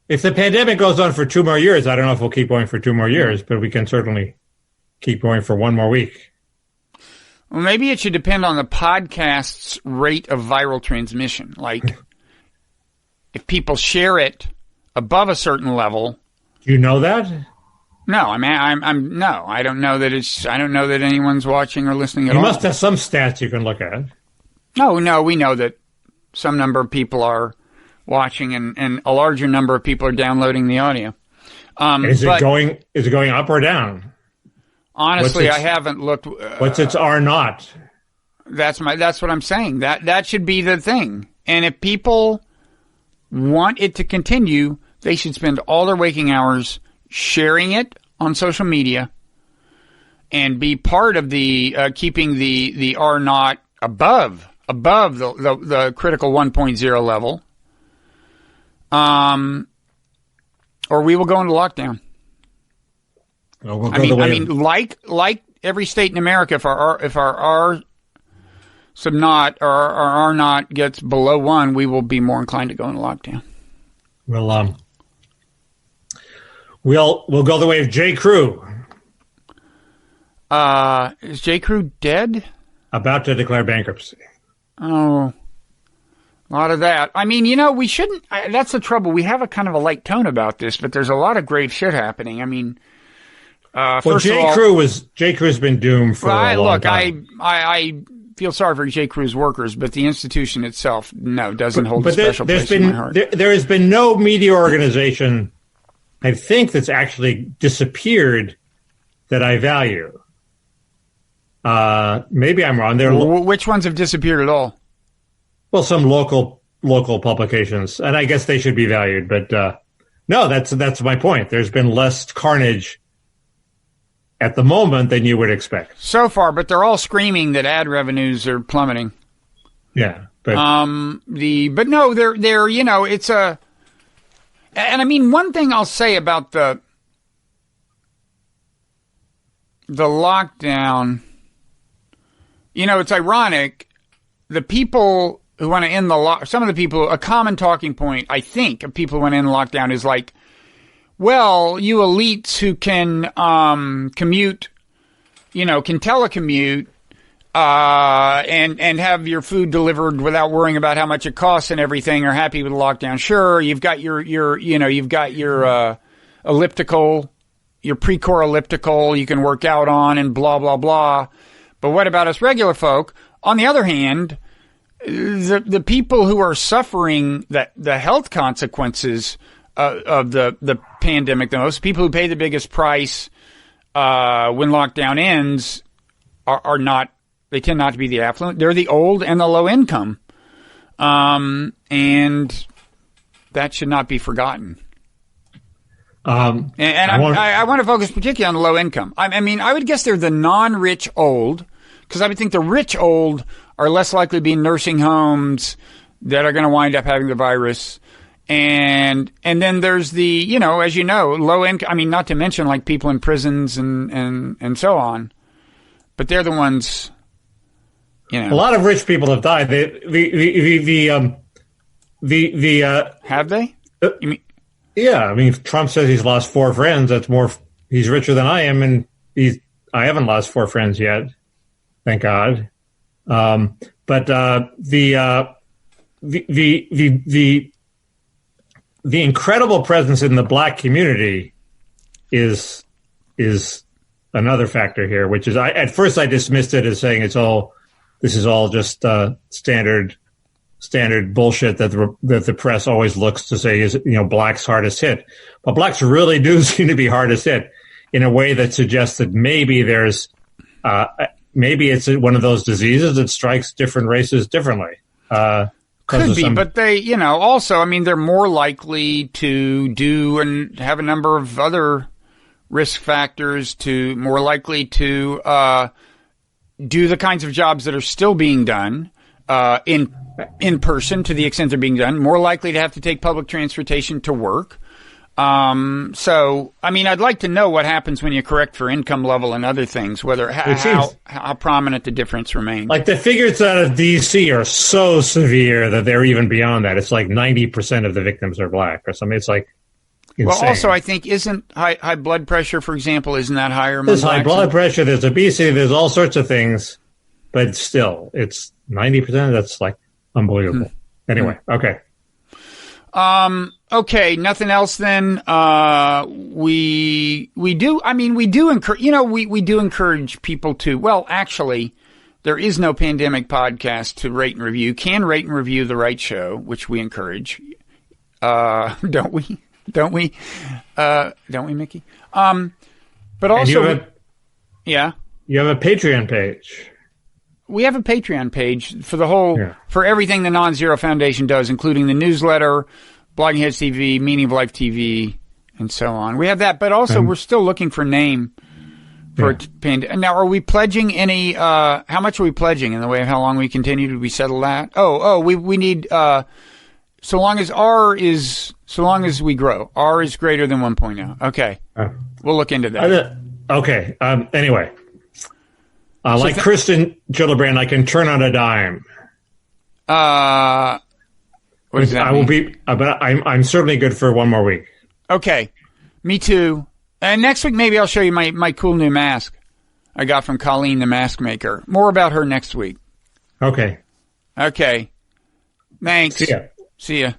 Speaker 2: If the pandemic goes on for 2 more years, I don't know if we'll keep going for 2 more years, but we can certainly keep going for 1 more week.
Speaker 1: Well, maybe it should depend on the podcast's rate of viral transmission. Like, if people share it above a certain level...
Speaker 2: Do you know that?
Speaker 1: No, I mean, no. I don't know that anyone's watching or listening at all.
Speaker 2: You must have some stats you can look at.
Speaker 1: No, we know that some number of people are watching and a larger number of people are downloading the audio.
Speaker 2: Is it going up or down?
Speaker 1: Honestly, I haven't looked.
Speaker 2: What's its R-naught?
Speaker 1: That's what I'm saying. That should be the thing. And if people want it to continue, they should spend all their waking hours sharing it on social media and be part of the keeping the R-naught above the critical 1.0 level. Or we will go into lockdown.
Speaker 2: Well,
Speaker 1: like every state in America, if our R sub naught or our R naught gets below 1, we will be more inclined to go into lockdown.
Speaker 2: We'll go the way of J. Crew.
Speaker 1: Is J. Crew dead?
Speaker 2: About to declare bankruptcy.
Speaker 1: Oh, a lot of that. I mean, we shouldn't. That's the trouble. We have a kind of a light tone about this, but there's a lot of grave shit happening. I mean, first
Speaker 2: J.
Speaker 1: of all,
Speaker 2: J. Crew's been doomed for a long time.
Speaker 1: I feel sorry for J. Crew's workers, but the institution itself, doesn't hold a special place in my heart.
Speaker 2: There has been no media organization, I think, that's actually disappeared that I value. Maybe I'm wrong.
Speaker 1: Which ones have disappeared at all?
Speaker 2: Well, some local publications, and I guess they should be valued. But no, that's my point. There's been less carnage at the moment than you would expect
Speaker 1: so far, but they're all screaming that ad revenues are plummeting.
Speaker 2: Yeah, but
Speaker 1: they're it's a. And I mean, one thing I'll say about the lockdown, it's ironic. The people who want to end some of the people, a common talking point, I think, of people who want to end the lockdown is like, well, you elites who can commute can telecommute and have your food delivered without worrying about how much it costs and everything, are happy with the lockdown. Sure, you've got your elliptical, your Precor elliptical you can work out on and blah, blah, blah. But what about us regular folk? On the other hand, the people who are suffering the health consequences of the pandemic the most, people who pay the biggest price when lockdown ends, they tend not to be the affluent. They're the old and the low income. And that should not be forgotten. I want to focus particularly on the low income. I would guess they're the non-rich old, because I would think the rich old are less likely to be in nursing homes that are going to wind up having the virus. And then there's the, as you know, low income, not to mention like people in prisons and so on. But they're the ones,
Speaker 2: A lot of rich people have died.
Speaker 1: Have they? You mean?
Speaker 2: Yeah, Trump says he's lost 4 friends. That's more. He's richer than I am, and I haven't lost 4 friends yet, thank God. But the incredible presence in the black community is another factor here, which is at first I dismissed it as saying this is all just standard bullshit that the press always looks to say is, blacks hardest hit. But blacks really do seem to be hardest hit in a way that suggests that maybe maybe it's one of those diseases that strikes different races differently.
Speaker 1: Could be, but they, also, they're more likely to do and have a number of other risk factors, to more likely to do the kinds of jobs that are still being done in person, to the extent they're being done, more likely to have to take public transportation to work. I'd like to know what happens when you correct for income level and other things, whether how prominent the difference remains.
Speaker 2: Like the figures out of D.C. are so severe that they're even beyond that. It's like 90% of the victims are black or something. It's like insane.
Speaker 1: Well, also, I think isn't high blood pressure, for example, isn't that higher?
Speaker 2: There's high blood pressure. There's obesity. There's all sorts of things, but still, it's 90%. That's like unbelievable. Anyway, okay.
Speaker 1: Okay, nothing else then. We do encourage people to, well, actually, there is no pandemic podcast to rate and review. Can rate and review The Wright Show, which we encourage. Don't we? Don't we, Mickey? But also, yeah.
Speaker 2: You have a Patreon page.
Speaker 1: We have a Patreon page for everything the Nonzero Foundation does, including the newsletter, Blogging Heads TV, Meaning of Life TV, and so on. We have that, but also we're still looking for a name for a pandemic. Now, are we pledging any? How much are we pledging in the way of how long we continue? Did we settle that? We need so long as we grow. R is greater than 1.0. Okay, we'll look into that.
Speaker 2: Okay. Anyway. Like Kristen Gillibrand, I can turn on a dime.
Speaker 1: What does that mean?
Speaker 2: I will be, but I'm certainly good for one more week.
Speaker 1: Okay, me too. And next week, maybe I'll show you my cool new mask I got from Colleen, the mask maker. More about her next week.
Speaker 2: Okay.
Speaker 1: Thanks.
Speaker 2: See ya.
Speaker 1: See ya.